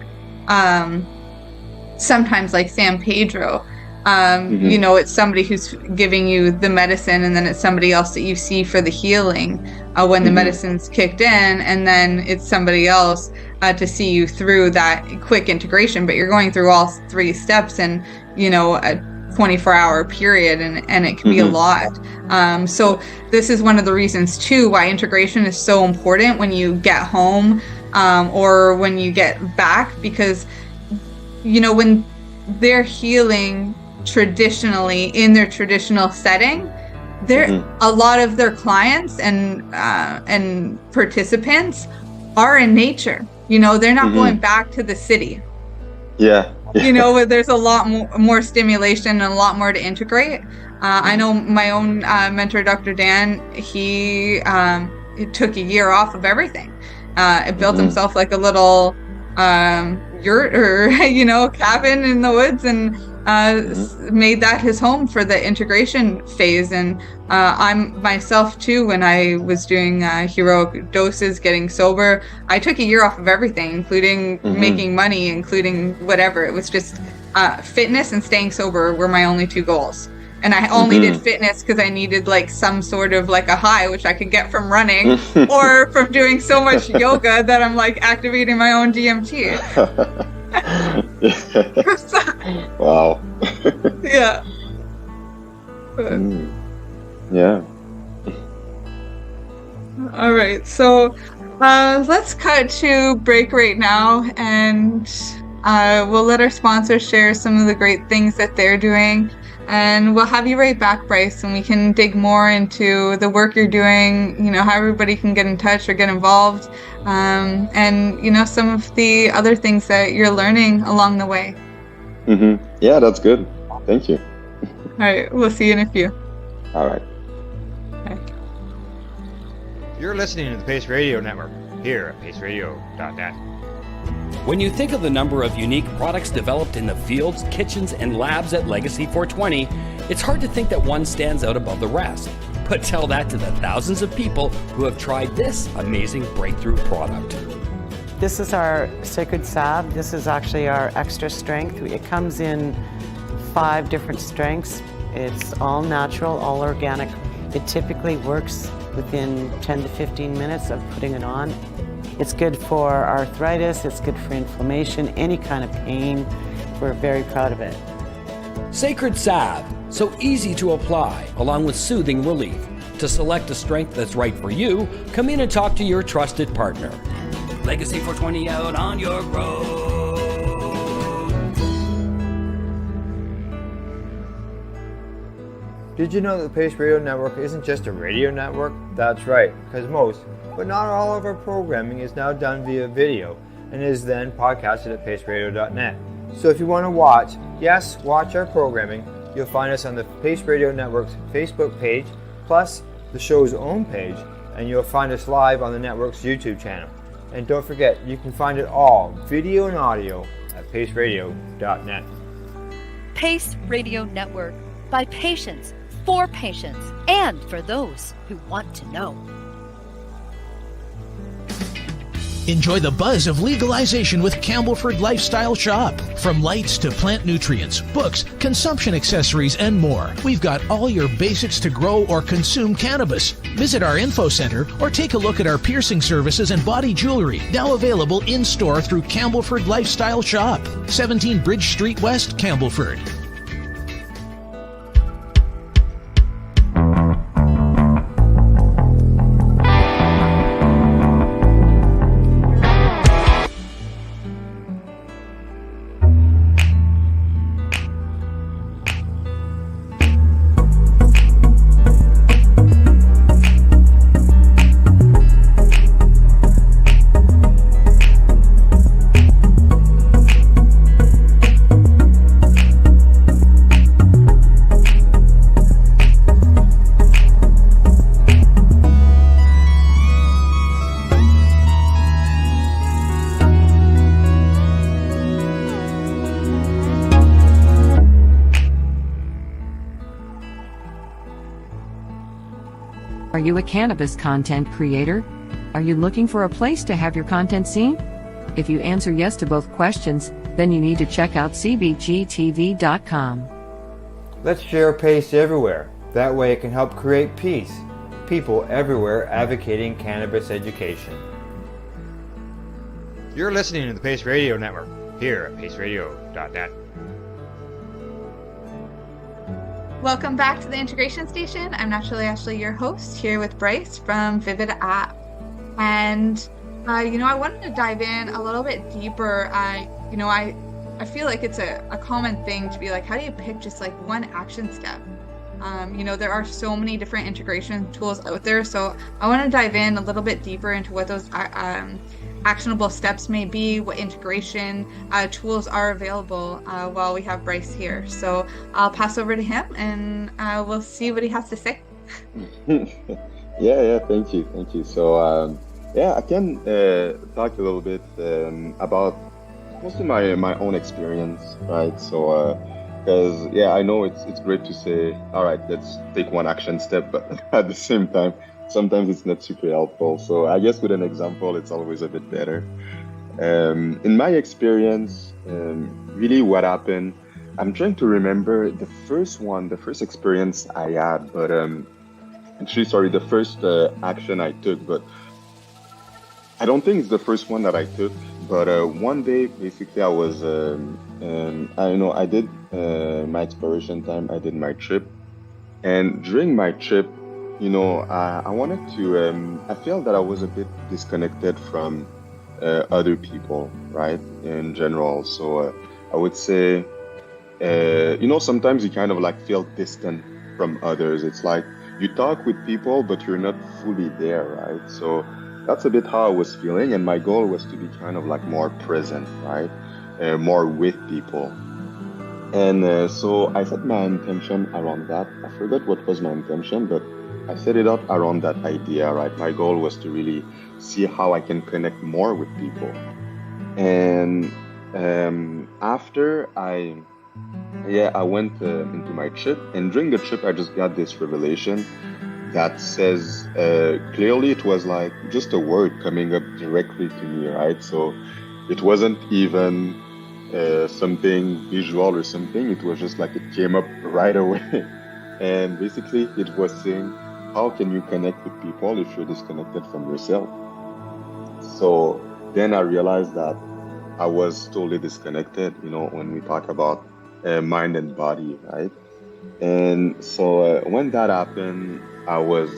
sometimes like San Pedro. You know, it's somebody who's giving you the medicine, and then it's somebody else that you see for the healing when the medicine's kicked in, and then it's somebody else to see you through that quick integration. But you're going through all 3 steps in, you know, a 24-hour period, and it can be a lot. So this is one of the reasons too why integration is so important when you get home or when you get back, because, you know, when they're healing traditionally in their traditional setting, a lot of their clients and participants are in nature. You know, they're not going back to the city. You know, there's a lot more stimulation and a lot more to integrate. I know my own mentor, Dr. Dan, he took a year off of everything. It built himself like a little yurt or, you know, cabin in the woods, and made that his home for the integration phase. And I'm myself too, when I was doing heroic doses, getting sober, I took a year off of everything, including making money, including whatever. It was just fitness and staying sober were my only 2 goals. And I only did fitness because I needed like some sort of like a high, which I could get from running or from doing so much yoga that I'm like activating my own DMT. Wow. Yeah. Yeah. All right. So let's cut to break right now, and we'll let our sponsors share some of the great things that they're doing. And we'll have you right back, Brice, and we can dig more into the work you're doing, you know, how everybody can get in touch or get involved, and, you know, some of the other things that you're learning along the way. Yeah, that's good. Thank you. All right. We'll see you in a few. All right. Bye. You're listening to the Pace Radio Network here at paceradio.net. When you think of the number of unique products developed in the fields, kitchens, and labs at Legacy 420, it's hard to think that one stands out above the rest. But tell that to the thousands of people who have tried this amazing breakthrough product. This is our Sacred Salve. This is actually our extra strength. It comes in 5 different strengths. It's all natural, all organic. It typically works within 10 to 15 minutes of putting it on. It's good for arthritis, it's good for inflammation, any kind of pain. We're very proud of it. Sacred Salve, so easy to apply, along with soothing relief. To select a strength that's right for you, come in and talk to your trusted partner. Legacy 420 out on your road. Did you know that the Pace Radio Network isn't just a radio network? That's right, because most, but not all of our programming is now done via video and is then podcasted at paceradio.net. So if you want to watch our programming, you'll find us on the Pace Radio Network's Facebook page, plus the show's own page, and you'll find us live on the network's YouTube channel. And don't forget, you can find it all, video and audio, at paceradio.net. Pace Radio Network, by patients, for patients, and for those who want to know. Enjoy the buzz of legalization with Campbellford Lifestyle Shop. From lights to plant nutrients, books, consumption accessories, and more, we've got all your basics to grow or consume cannabis. Visit our info center or take a look at our piercing services and body jewelry, now available in-store through Campbellford Lifestyle Shop, 17 Bridge Street West, Campbellford. Are you a cannabis content creator? Are you looking for a place to have your content seen? If you answer yes to both questions, then you need to check out cbgtv.com. Let's share PACE everywhere. That way it can help create peace. People everywhere advocating cannabis education. You're listening to the PACE Radio Network here at paceradio.net. Welcome back to the Integration Station. I'm naturally Ashley, your host, here with Brice from Vivid App. And, I wanted to dive in a little bit deeper. I feel like it's a common thing to be like, how do you pick just like one action step? There are so many different integration tools out there. So I want to dive in a little bit deeper into what those actionable steps may be, what integration tools are available while we have Brice here. So I'll pass over to him and we'll see what he has to say. Yeah, thank you. So, I can talk a little bit about mostly my own experience, right? So, because, I know it's great to say, all right, let's take one action step, but at the same time, sometimes it's not super helpful. So I guess with an example, it's always a bit better. In my experience, really what happened, I'm trying to remember the first experience I had, but the first action I took, but I don't think it's the first one that I took. But one day, basically, I was, I did my exploration time, I did my trip. And during my trip, I wanted to, I felt that I was a bit disconnected from other people, right, in general. So I would say, sometimes you kind of like feel distant from others. It's like you talk with people, but you're not fully there, right? So that's a bit how I was feeling. And my goal was to be kind of like more present, right, more with people. And so I set my intention around that. I forgot what was my intention, but I set it up around that idea, right? My goal was to really see how I can connect more with people. And after I went into my trip, and during the trip, I just got this revelation that says clearly it was like just a word coming up directly to me, right? So it wasn't even something visual or something. It was just like it came up right away. And basically it was saying, how can you connect with people if you're disconnected from yourself? So then I realized that I was totally disconnected, when we talk about mind and body, right? And so when that happened, I was,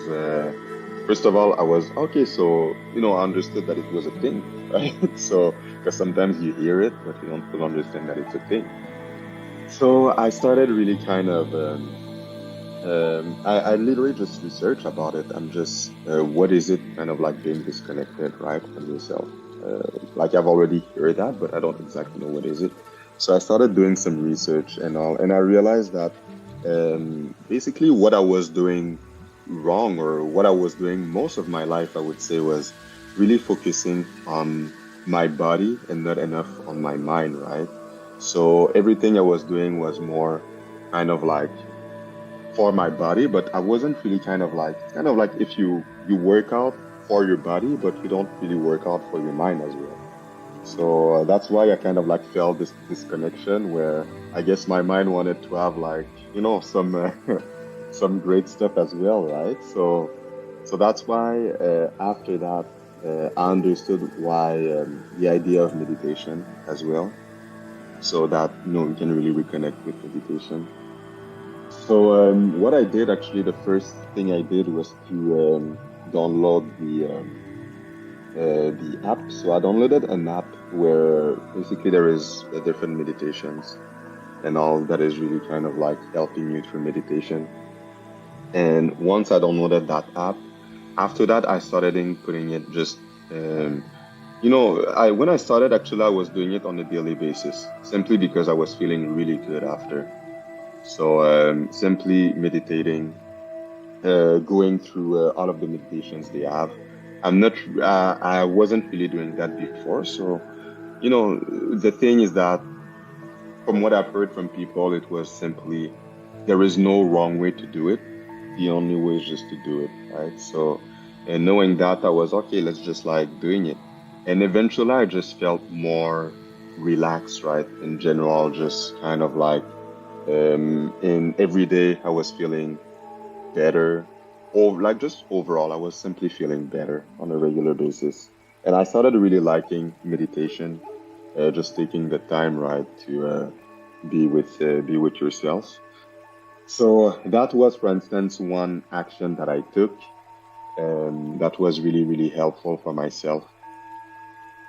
first of all, I was, okay, so, I understood that it was a thing, right? So, because sometimes you hear it, but you don't fully understand that it's a thing. So I started really kind of, I literally just researched about it. I'm just, what is it kind of like being disconnected, right, from yourself? Like I've already heard that, but I don't exactly know what is it. So I started doing some research and all, and I realized that basically what I was doing wrong, or what I was doing most of my life, I would say, was really focusing on my body and not enough on my mind, right? So everything I was doing was more kind of like for my body, but I wasn't really kind of like if you work out for your body, but you don't really work out for your mind as well. So that's why I kind of like felt this disconnection, where I guess my mind wanted to have like, some great stuff as well, right? So that's why after that, I understood why the idea of meditation as well, so that we can really reconnect with meditation. So what I did, actually, the first thing I did was to download the app. So I downloaded an app where basically there is different meditations and all that is really kind of like helping you through meditation. And once I downloaded that app, after that I started putting it just, when I started, actually I was doing it on a daily basis, simply because I was feeling really good after. So simply meditating, going through all of the meditations they have. I wasn't really doing that before. So, the thing is that from what I've heard from people, it was simply, there is no wrong way to do it. The only way is just to do it, right? So, and knowing that, I was, okay, let's just like doing it. And eventually I just felt more relax, right? In general, just kind of like in every day I was feeling better, or like just overall, I was simply feeling better on a regular basis. And I started really liking meditation, just taking the time, right, to be with yourself. So that was, for instance, one action that I took that was really, really helpful for myself.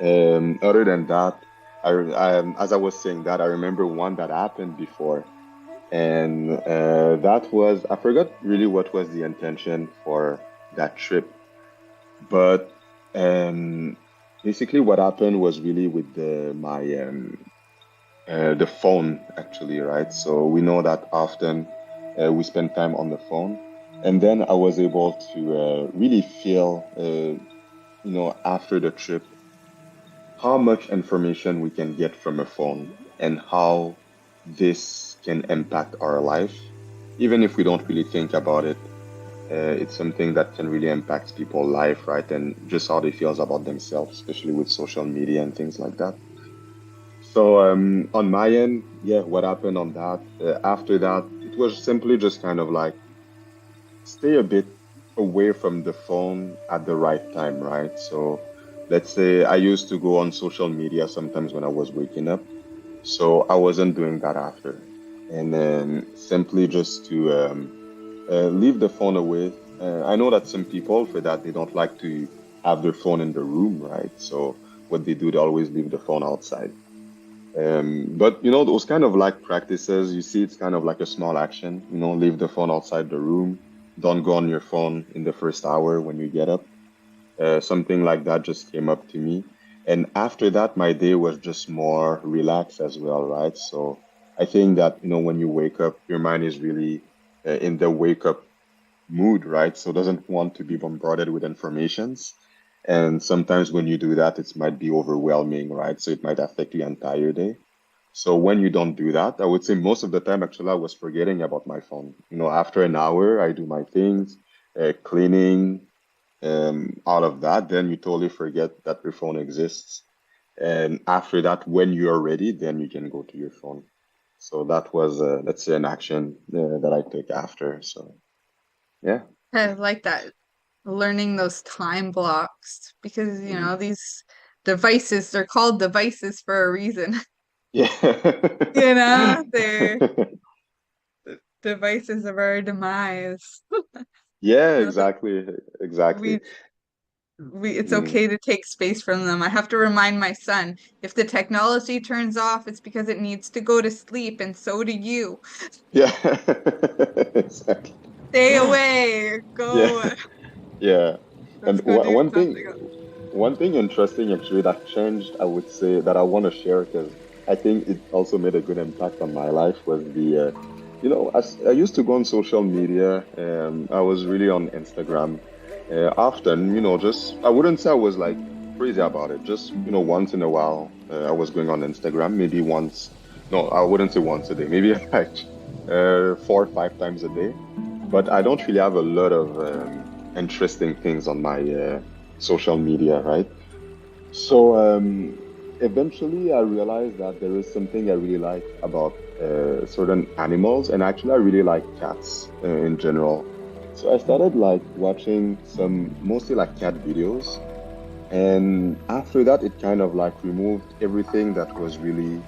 Other than that, as I was saying that, I remember one that happened before, and that was, I forgot really what was the intention for that trip, but basically what happened was really with the phone actually, right? So we know that often we spend time on the phone, and then I was able to really feel, after the trip, how much information we can get from a phone and how this can impact our life. Even if we don't really think about it, it's something that can really impact people's life, right? And just how they feel about themselves, especially with social media and things like that. So on my end, yeah, what happened on that, after that, it was simply just kind of like stay a bit away from the phone at the right time, right? So let's say I used to go on social media sometimes when I was waking up. So I wasn't doing that after. And then simply just to leave the phone away. I know that some people, for that, they don't like to have their phone in the room, right? So what they do, they always leave the phone outside. But, those kind of like practices, you see, it's kind of like a small action, leave the phone outside the room. Don't go on your phone in the first hour when you get up. Something like that just came up to me. And after that, my day was just more relaxed as well, right? So I think that, when you wake up, your mind is really in the wake up mood, right? So it doesn't want to be bombarded with informations. And sometimes when you do that, it might be overwhelming, right? So it might affect your entire day. So when you don't do that, I would say most of the time, actually, I was forgetting about my phone. After an hour, I do my things, cleaning, all of that, then you totally forget that your phone exists. And after that, when you are ready, then you can go to your phone. So that was, let's say, an action that I took after. So, yeah. I like that. Learning those time blocks, because, these devices, they're called devices for a reason. Yeah. They're the devices of our demise. Yeah, exactly. Exactly. It's okay to take space from them. I have to remind my son, if the technology turns off, it's because it needs to go to sleep, and so do you. Yeah. Exactly. Stay away. Go. Yeah. And go one thing interesting actually that changed, I would say, that I want to share, because I think it also made a good impact on my life, was the, I used to go on social media. I was really on Instagram often, just, I wouldn't say I was like crazy about it. Just, once in a while, I was going on Instagram, maybe once, no, I wouldn't say once a day, maybe like 4 or 5 times a day. But I don't really have a lot of interesting things on my social media, right? So eventually I realized that there is something I really like about certain animals, and actually I really like cats in general. So I started like watching some mostly like cat videos, and after that it kind of like removed everything that was really,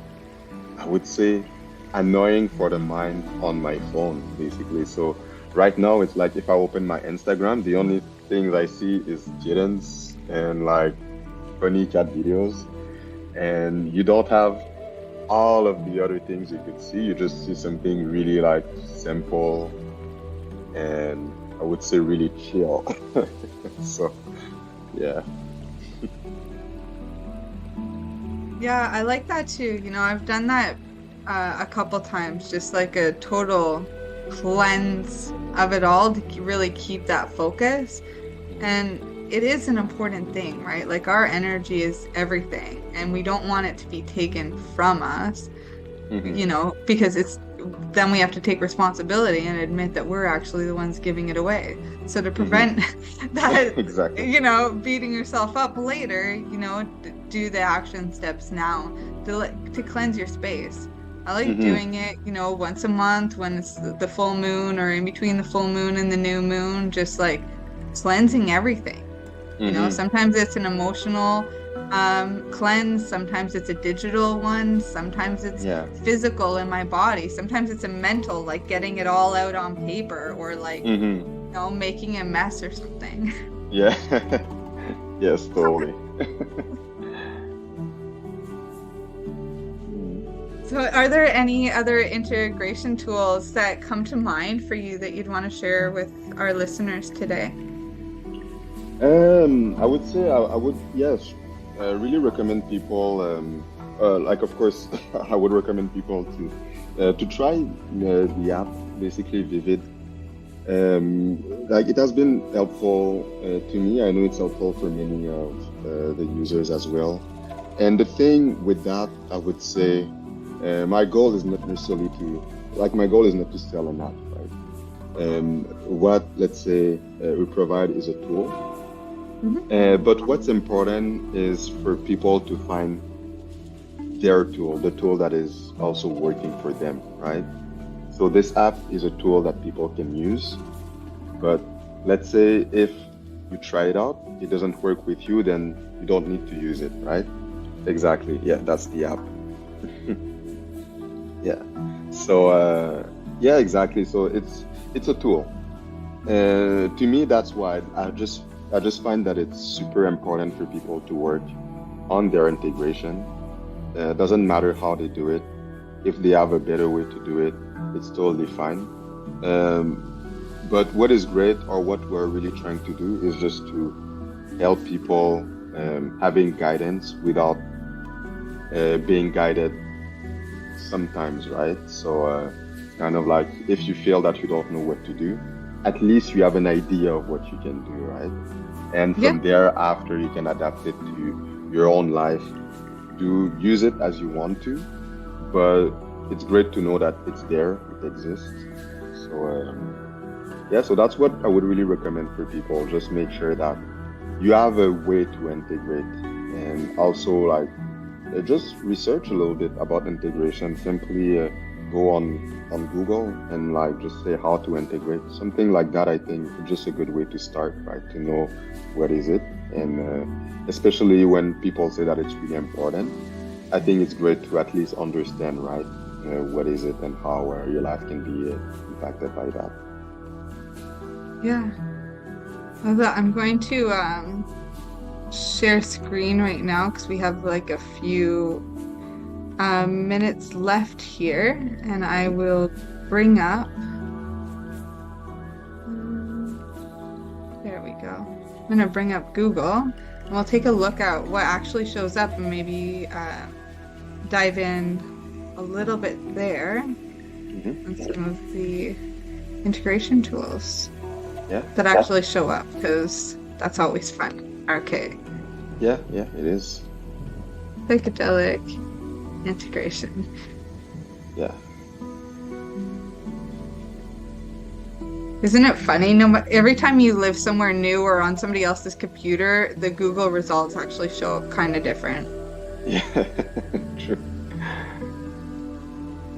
I would say, annoying for the mind on my phone, basically. So right now it's like if I open my Instagram, the only things I see is kittens and like funny cat videos, and you don't have all of the other things you could see. You just see something really like simple and I would say really chill. So yeah. Yeah, I like that too. I've done that a couple times, just like a total cleanse of it all to really keep that focus. And it is an important thing, right? Like, our energy is everything, and we don't want it to be taken from us, because then we have to take responsibility and admit that we're actually the ones giving it away. So to prevent that, Exactly. beating yourself up later, do the action steps now to cleanse your space. I like doing it, once a month when it's the full moon, or in between the full moon and the new moon, just like cleansing everything. Sometimes it's an emotional cleanse, sometimes it's a digital one, sometimes it's physical in my body, sometimes it's a mental, like getting it all out on paper, or like making a mess or something. Yeah. Yes, totally. So are there any other integration tools that come to mind for you that you'd want to share with our listeners today? I would say I would, yes, really recommend people, like, of course, I would recommend people to try the app, basically Vivid. Like, it has been helpful to me. I know it's helpful for many of the users as well. And the thing with that, I would say, my goal is not necessarily my goal is not to sell an app, right? What, let's say, we provide is a tool. But what's important is for people to find their tool, the tool that is also working for them, right? So this app is a tool that people can use, but let's say if you try it out, it doesn't work with you, then you don't need to use it, right? Exactly, yeah, that's the app. Yeah, so yeah, exactly, so it's a tool. To me, that's why I just find that it's super important for people to work on their integration. Doesn't matter how they do it. If they have a better way to do it, it's totally fine. But what is great, or what we're really trying to do, is just to help people having guidance without being guided sometimes, right? So kind of like, if you feel that you don't know what to do, at least you have an idea of what you can do, right? And from there, after, you can adapt it to your own life. Use it as you want to, but it's great to know that it's there, it exists. So yeah, so that's what I would really recommend for people. Just make sure that you have a way to integrate, and also like just research a little bit about integration. Simply go on Google and like just say how to integrate, something like that. I think is just a good way to start, right? To know what is it, and especially when people say that it's really important, I think it's great to at least understand, right? What is it and how your life can be impacted by that. Yeah. I'm going to share screen right now because we have like a few minutes left here, and I will bring up, there we go. I'm going to bring up Google, and we'll take a look at what actually shows up, and maybe dive in a little bit there on some of the integration tools that actually show up, because that's always fun. Okay. Yeah, it is. Psychedelic integration. Yeah. Isn't it funny? Every time you live somewhere new or on somebody else's computer, the Google results actually show up kind of different. Yeah, true.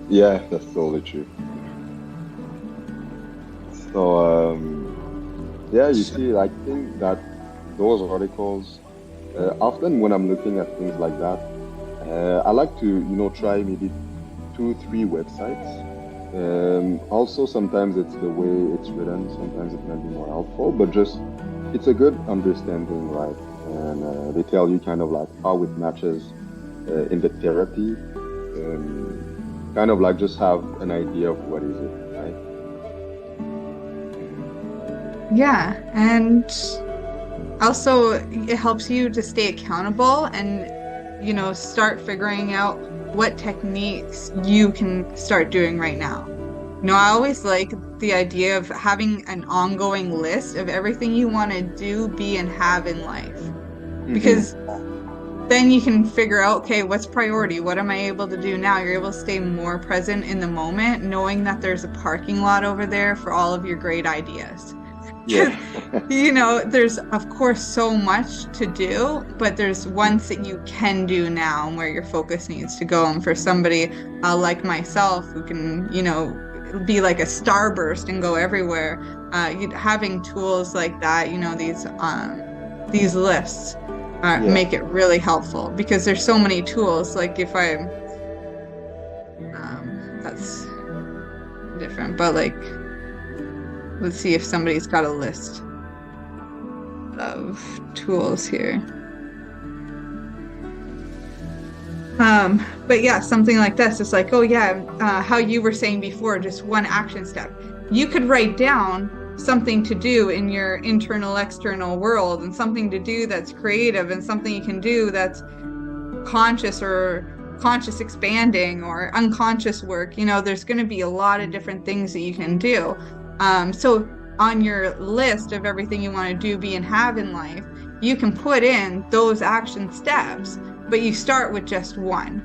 Yeah, that's totally true. So, yeah, you see, I think that those articles, often when I'm looking at things like that, I like to, try maybe 2-3 websites. Also, sometimes it's the way it's written, sometimes it might be more helpful, but just, it's a good understanding, right? And they tell you kind of like how it matches in the therapy. Kind of like just have an idea of what is it, right? Yeah, and also it helps you to stay accountable and, start figuring out what techniques you can start doing right now. I always like the idea of having an ongoing list of everything you want to do, be, and have in life. Because then you can figure out, okay, what's priority? What am I able to do now? You're able to stay more present in the moment, knowing that there's a parking lot over there for all of your great ideas. Yeah. You know, there's of course so much to do, but there's ones that you can do now and where your focus needs to go. And for somebody like myself who can, you know, be like a starburst and go everywhere, having tools like that, you know, these lists make it really helpful, because there's so many tools. Like if I'm that's different, but like, let's see if somebody's got a list of tools here. But yeah, something like this. It's like, oh yeah, how you were saying before, just one action step. You could write down something to do in your internal, external world, and something to do that's creative, and something you can do that's conscious or conscious expanding or unconscious work. You know, there's going to be a lot of different things that you can do. So on your list of everything you want to do, be, and have in life, you can put in those action steps, but you start with just one.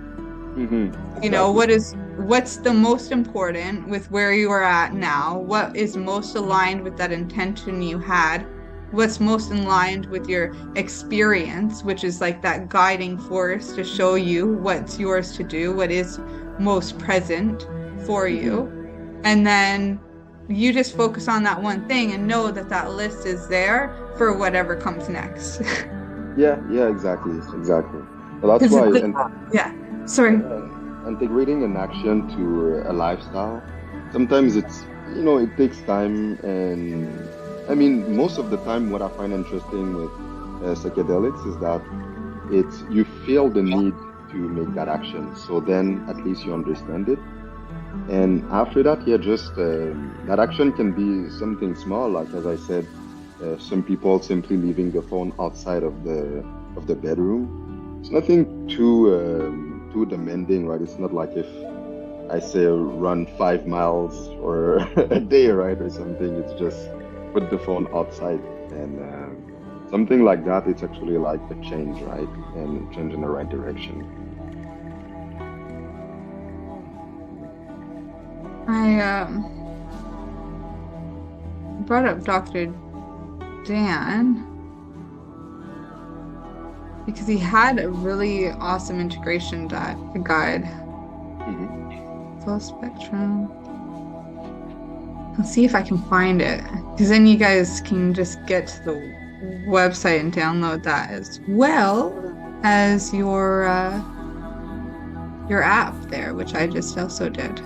Mm-hmm. You know, what's the most important with where you are at now? What is most aligned with that intention you had? What's most aligned with your experience, which is like that guiding force to show you what's yours to do, what is most present for you. And then you just focus on that one thing and know that that list is there for whatever comes next. Yeah, exactly. Well, that's why. Integrating an action to a lifestyle, sometimes it's, you know, it takes time. And I mean, most of the time, what I find interesting with psychedelics is that you feel the need to make that action. So then at least you understand it. And after that, just that action can be something small, like as I said, some people simply leaving the phone outside of the bedroom. It's nothing too demanding, right? It's not like if I say run 5 miles or a day, right, or something. It's just put the phone outside, and something like that. It's actually like a change, right, and change in the right direction. I brought up Dr. Dan because he had a really awesome integration guide. Mm-hmm. Full spectrum. I'll see if I can find it, because then you guys can just get to the website and download that, as well as your app there, which I just also did.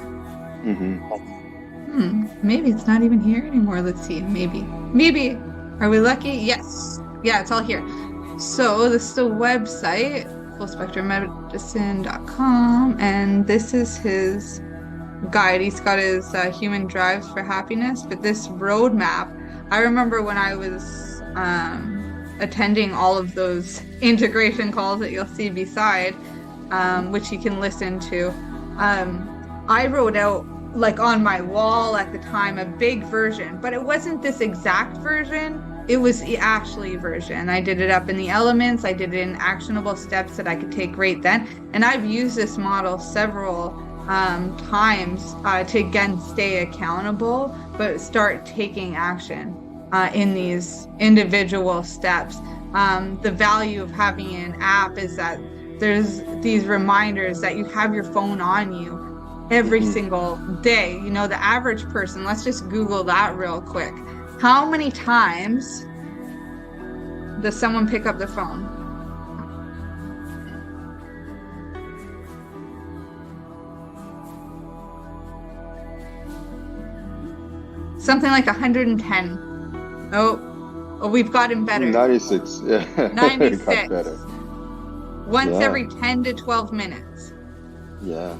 Mm-hmm. Maybe it's not even here anymore. Let's see. Maybe. Are we lucky? Yes. Yeah, it's all here. So this is the website, fullspectrummedicine.com, and this is his guide. He's got his human drives for happiness, but this roadmap, I remember when I was attending all of those integration calls that you'll see beside, which you can listen to. I wrote out, like on my wall at the time, a big version, but it wasn't this exact version. It was the actually version. I did it up in the elements. I did it in actionable steps that I could take right then. And I've used this model several times to again stay accountable, but start taking action in these individual steps. The value of having an app is that there's these reminders that you have your phone on you every single day. You know, the average person, let's just Google that real quick. How many times does someone pick up the phone? Something like 110. Oh, we've gotten better. 96. Yeah. 96. Got better. Once every 10 to 12 minutes. Yeah.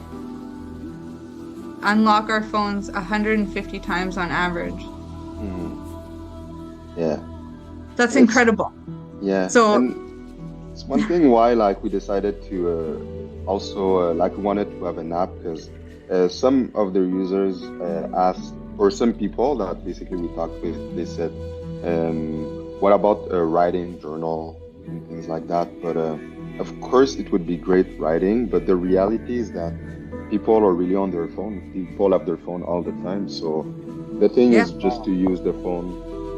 Unlock our phones 150 times on average. Mm-hmm. Yeah. That's incredible. Yeah. So and it's one thing why we decided to also wanted to have an app, because some of the users asked, or some people that basically we talked with, they said, what about a writing journal and things like that? But of course, it would be great writing, but the reality is that people are really on their phone. People have their phone all the time. So the thing Yeah. is just to use the phone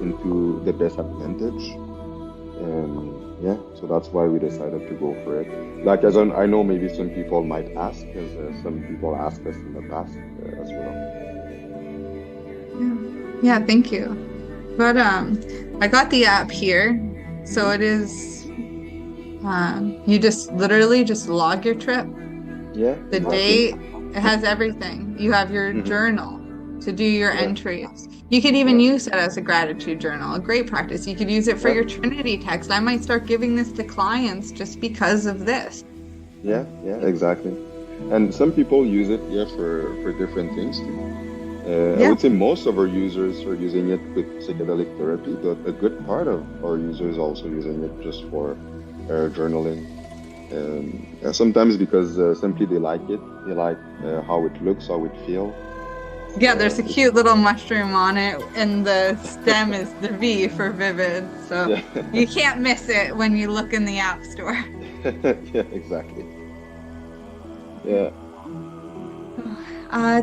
into the best advantage. And yeah, so that's why we decided to go for it. Like, I know maybe some people might ask, as some people asked us in the past as well. Yeah, thank you. But I got the app here, so it is you just literally just log your trip, Yeah, the exactly. date, it has everything. You have your Mhm. journal to do your Yeah. entries. You could even Yeah. use it as a gratitude journal, a great practice. You could use it for Yeah. your Trinity text. I might start giving this to clients just because of this. Yeah, exactly. And some people use it, for different things too. I Yeah. would say most of our users are using it with psychedelic therapy, but a good part of our users also using it just for journaling. And sometimes because simply they like it, they like how it looks, how it feels. Yeah, there's a cute little mushroom on it, and the stem is the V for vivid. So Yeah, you can't miss it when you look in the app store. yeah, exactly. Yeah.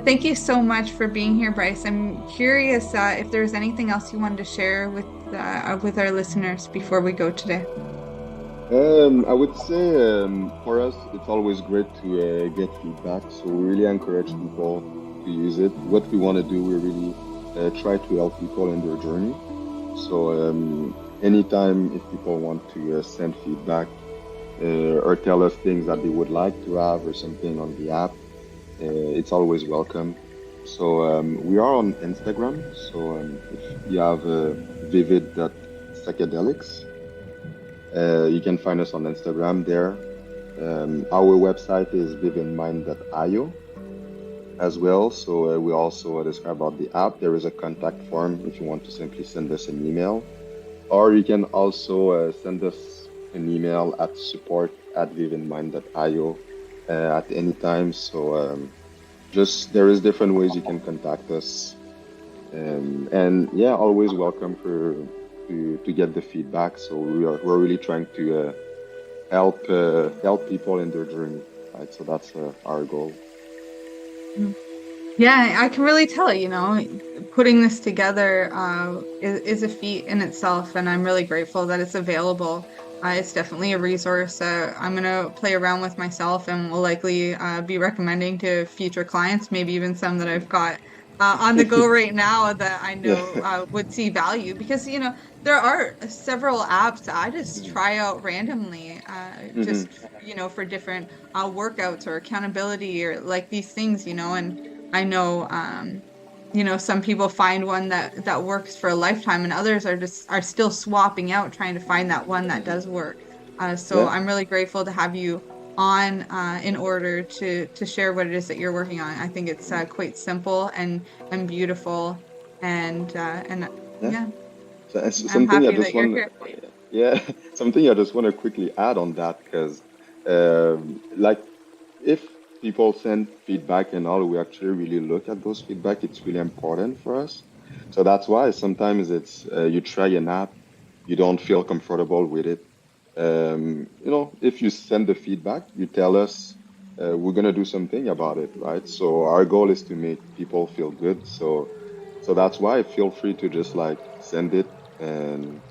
Thank you so much for being here, Brice. I'm curious if there's anything else you wanted to share with our listeners before we go today. I would say for us, it's always great to get feedback. So we really encourage people to use it. What we want to do, we really try to help people in their journey. So anytime if people want to send feedback or tell us things that they would like to have or something on the app, it's always welcome. So we are on Instagram. So if you have vivid.psychedelics, you can find us on Instagram there. Our website is vividmind.io as well. So we also describe about the app. There is a contact form if you want to simply send us an email. Or you can also send us an email at support@vividmind.io at any time. So just there is different ways you can contact us. And yeah, always welcome to get the feedback. So we're really trying to help people in their journey, right? So that's our goal. Yeah, I can really tell, putting this together is a feat in itself, and I'm really grateful that it's available. It's definitely a resource I'm going to play around with myself and will likely be recommending to future clients, maybe even some that I've got on the go right now that I know would see value, because, there are several apps that I just try out randomly, just, for different workouts or accountability or like these things, and I know, some people find one that works for a lifetime, and others are still swapping out, trying to find that one that does work. So I'm really grateful to have you on in order to share what it is that you're working on. I think it's quite simple and beautiful, and yeah. So it's I'm something I happy just that you're want, here. yeah, something I just want to quickly add on that because, like, if people send feedback and all, we actually really look at those feedback. It's really important for us. So that's why sometimes it's you try an app, you don't feel comfortable with it. If you send the feedback, you tell us we're gonna do something about it, right? So our goal is to make people feel good. So that's why feel free to just like send it, and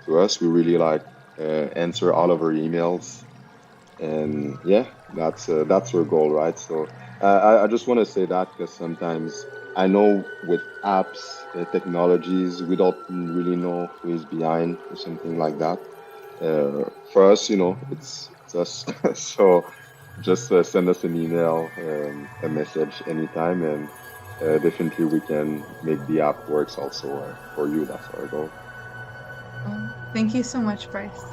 to us, we really like answer all of our emails, and yeah, that's our goal, right? So I just want to say that because sometimes I know with apps, technologies, we don't really know who is behind or something like that. For us, it's us. So just send us an email, a message anytime, and definitely we can make the app works also for you. That's our goal. Thank you so much, Brice.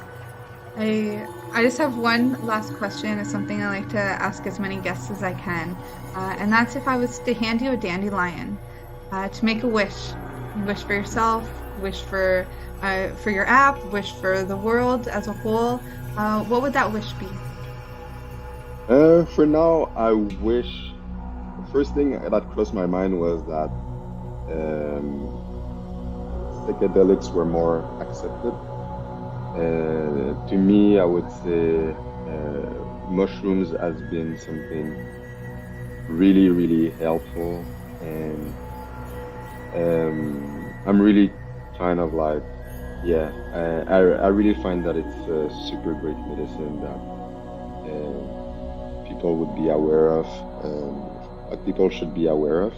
I just have one last question. It's something I like to ask as many guests as I can, and that's if I was to hand you a dandelion to make a wish for yourself, wish for your app, wish for the world as a whole. What would that wish be? For now, I wish the first thing that crossed my mind was that psychedelics were more accepted. To me, I would say mushrooms has been something really, really helpful, and I'm really kind of like, yeah, I really find that it's a super great medicine that people would be aware of, people should be aware of.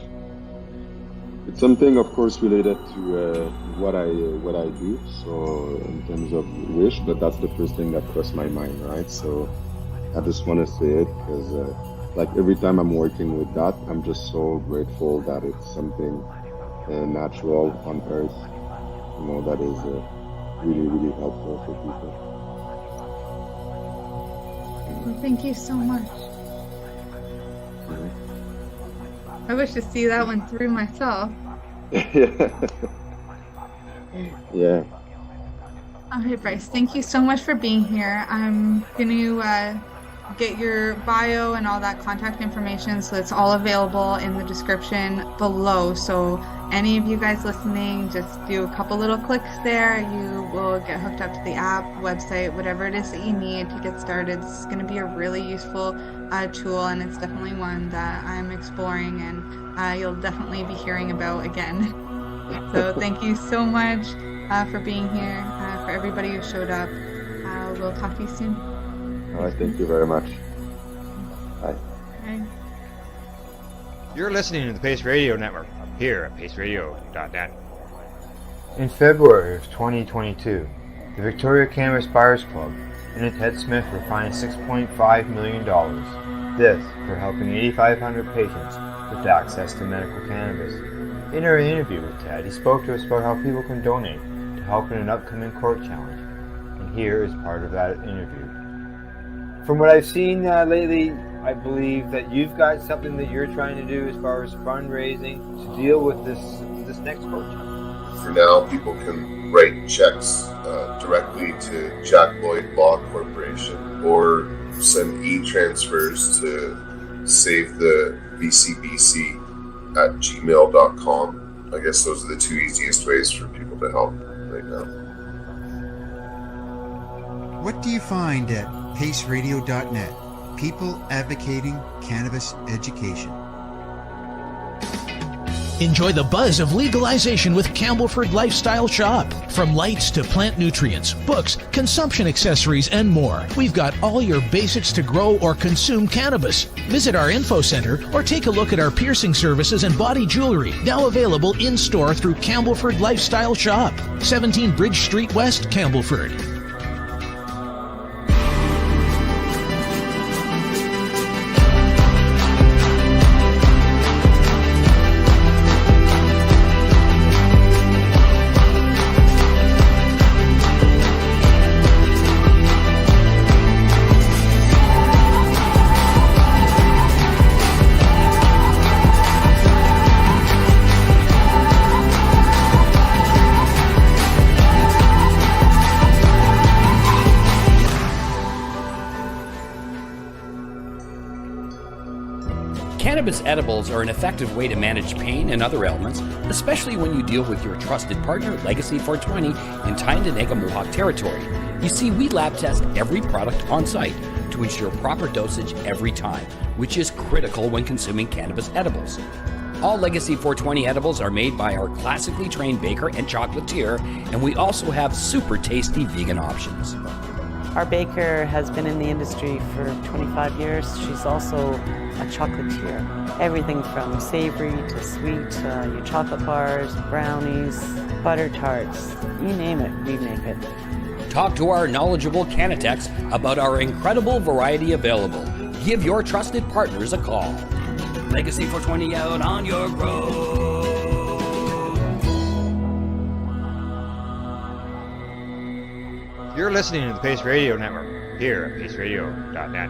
It's something, of course, related to what I do. So in terms of wish, but that's the first thing that crossed my mind, right? So I just want to say it because, like, every time I'm working with that, I'm just so grateful that it's something natural on Earth, you know, that is really, really helpful for people. Well, thank you so much. I wish to see that one through myself. Yeah. All right, Brice, thank you so much for being here. I'm going to get your bio and all that contact information, so it's all available in the description below. So any of you guys listening, just do a couple little clicks there. You will get hooked up to the app, website, whatever it is that you need to get started. This is going to be a really useful tool, and it's definitely one that I'm exploring, and you'll definitely be hearing about again. So thank you so much for being here. For everybody who showed up, we'll talk to you soon. All right, thank you very much. Bye. Bye. You're listening to the Pace Radio Network here at paceradio.net. In February of 2022, the Victoria Cannabis Buyers Club and Ted Smith were fined $6.5 million. This for helping 8,500 patients with access to medical cannabis. In our interview with Ted, he spoke to us about how people can donate to help in an upcoming court challenge. And here is part of that interview. From what I've seen lately, I believe that you've got something that you're trying to do as far as fundraising to deal with this next court challenge. For now, people can write checks directly to Jack Lloyd Law Corporation or send e-transfers to save the VCBC at gmail.com. I guess those are the two easiest ways for people to help right now. What do you find at paceradio.net? People advocating cannabis education. Enjoy the buzz of legalization with Campbellford Lifestyle Shop. From lights to plant nutrients, books, consumption accessories, and more, we've got all your basics to grow or consume cannabis. Visit our info center or take a look at our piercing services and body jewelry, now available in-store through Campbellford Lifestyle Shop, 17 Bridge Street West, Campbellford. Cannabis edibles are an effective way to manage pain and other ailments, especially when you deal with your trusted partner, Legacy 420, in Tyendinaga Mohawk territory. You see, we lab test every product on site to ensure proper dosage every time, which is critical when consuming cannabis edibles. All Legacy 420 edibles are made by our classically trained baker and chocolatier, and we also have super tasty vegan options. Our baker has been in the industry for 25 years. She's also a chocolatier. Everything from savory to sweet, your chocolate bars, brownies, butter tarts, you name it, we make it. Talk to our knowledgeable Cannatex about our incredible variety available. Give your trusted partners a call. Legacy 420 out on your road. You're listening to the Pace Radio Network here at paceradio.net.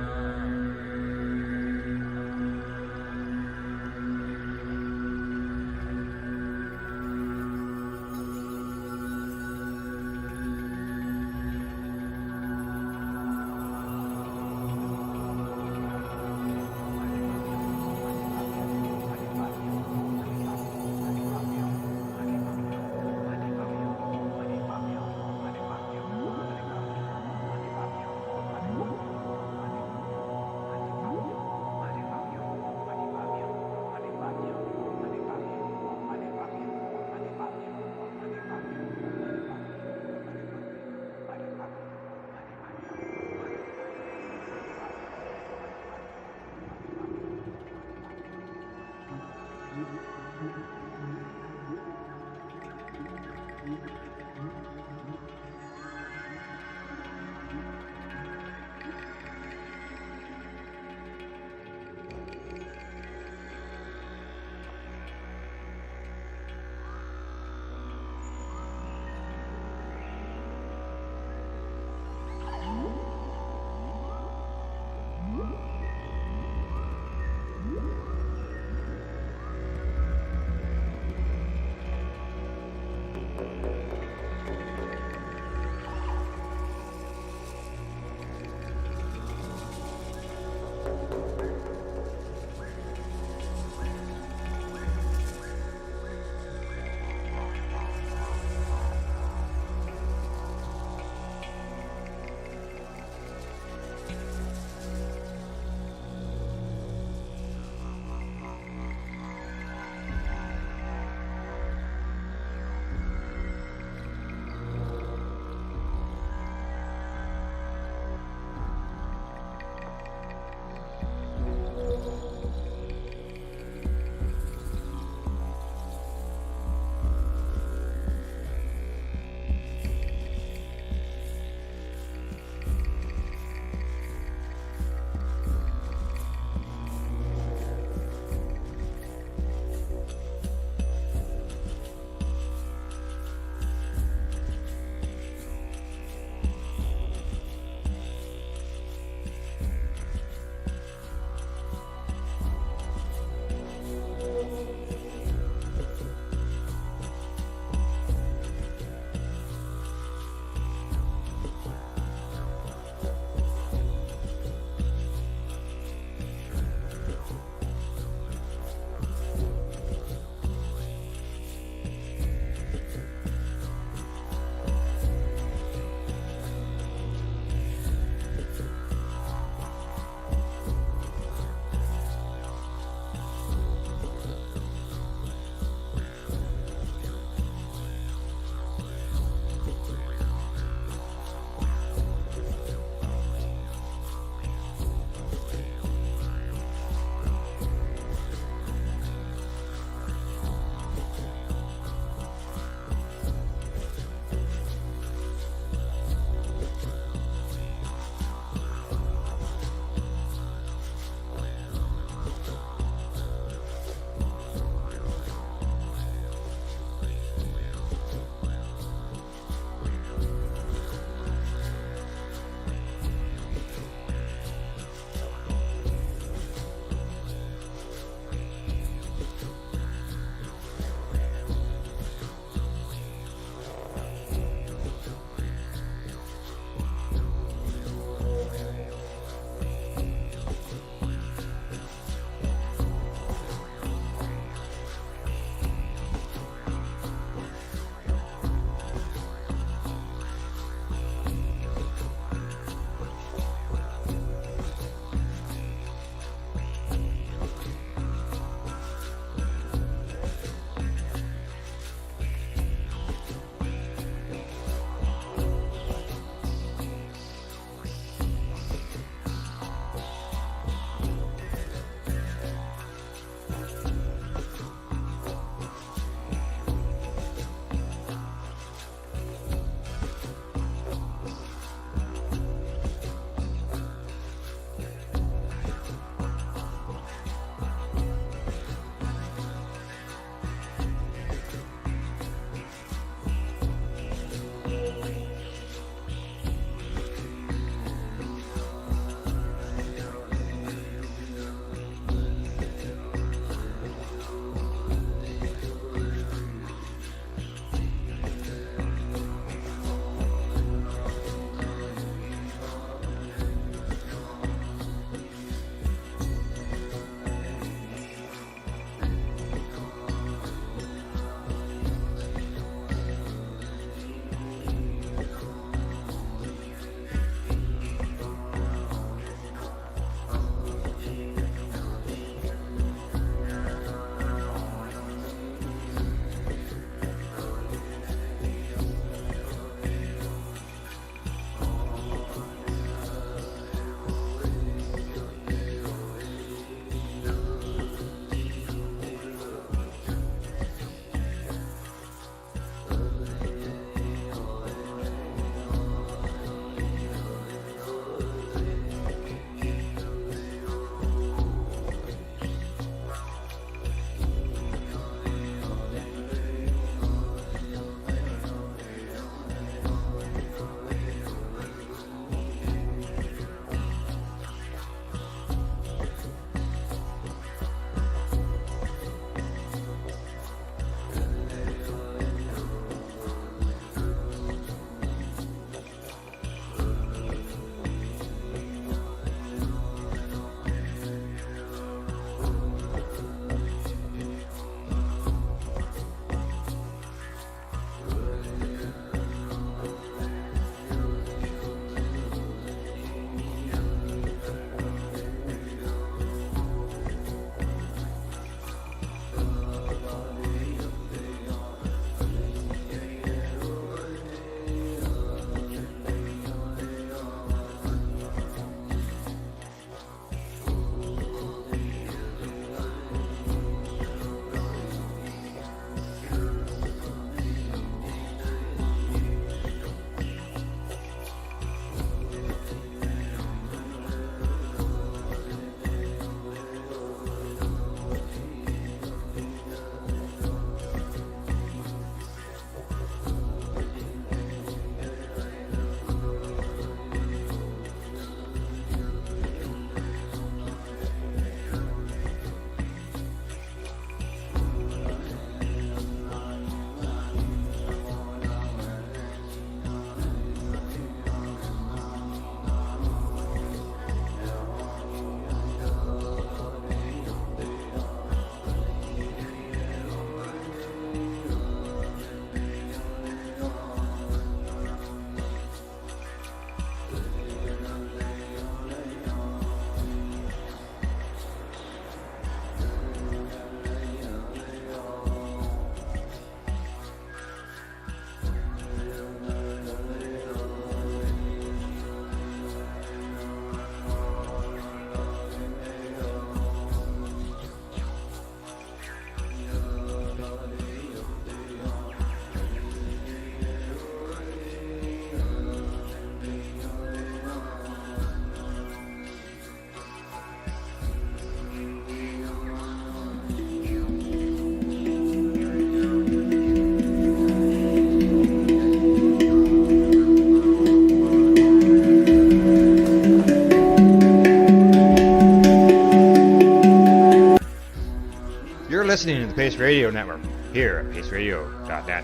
listening to the Pace Radio Network here at paceradio.net.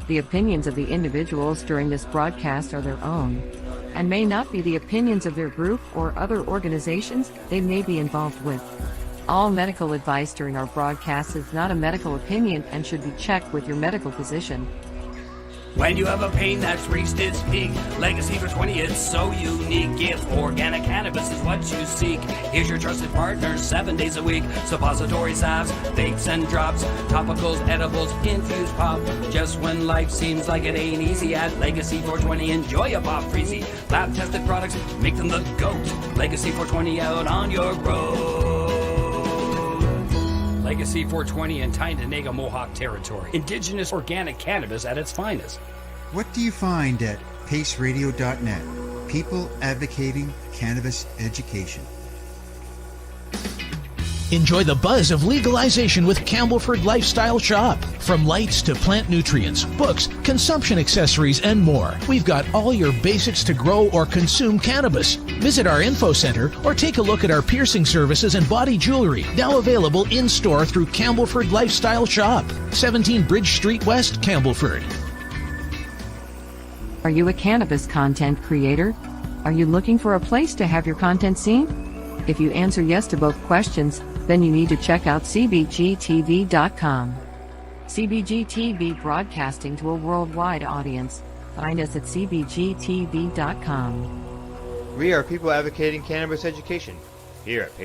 The opinions of the individuals during this broadcast are their own and may not be the opinions of their group or other organizations they may be involved with. All medical advice during our broadcast is not a medical opinion and should be checked with your medical physician. When you have a pain that's reached its peak, Legacy for 20, it's so unique. If organic cannabis is what you seek, here's your trusted partner 7 days a week. Suppository salves, vapes and drops, topicals, edibles, infused pop. Just when life seems like it ain't easy, at Legacy 420, enjoy a pop freezy. Lab-tested products, make them the GOAT. Legacy 420 out on your road. Legacy 420 in Tyendinaga Mohawk territory. Indigenous organic cannabis at its finest. What do you find at paceradio.net? People advocating cannabis education. Enjoy the buzz of legalization with Campbellford Lifestyle Shop. From lights to plant nutrients, books, consumption accessories, and more, we've got all your basics to grow or consume cannabis. Visit our info center or take a look at our piercing services and body jewelry, now available in-store through Campbellford Lifestyle Shop, 17 Bridge Street West, Campbellford. Are you a cannabis content creator? Are you looking for a place to have your content seen? If you answer yes to both questions, then you need to check out cbgtv.com. CBGTV broadcasting to a worldwide audience. Find us at cbgtv.com. We are people advocating cannabis education here at Pace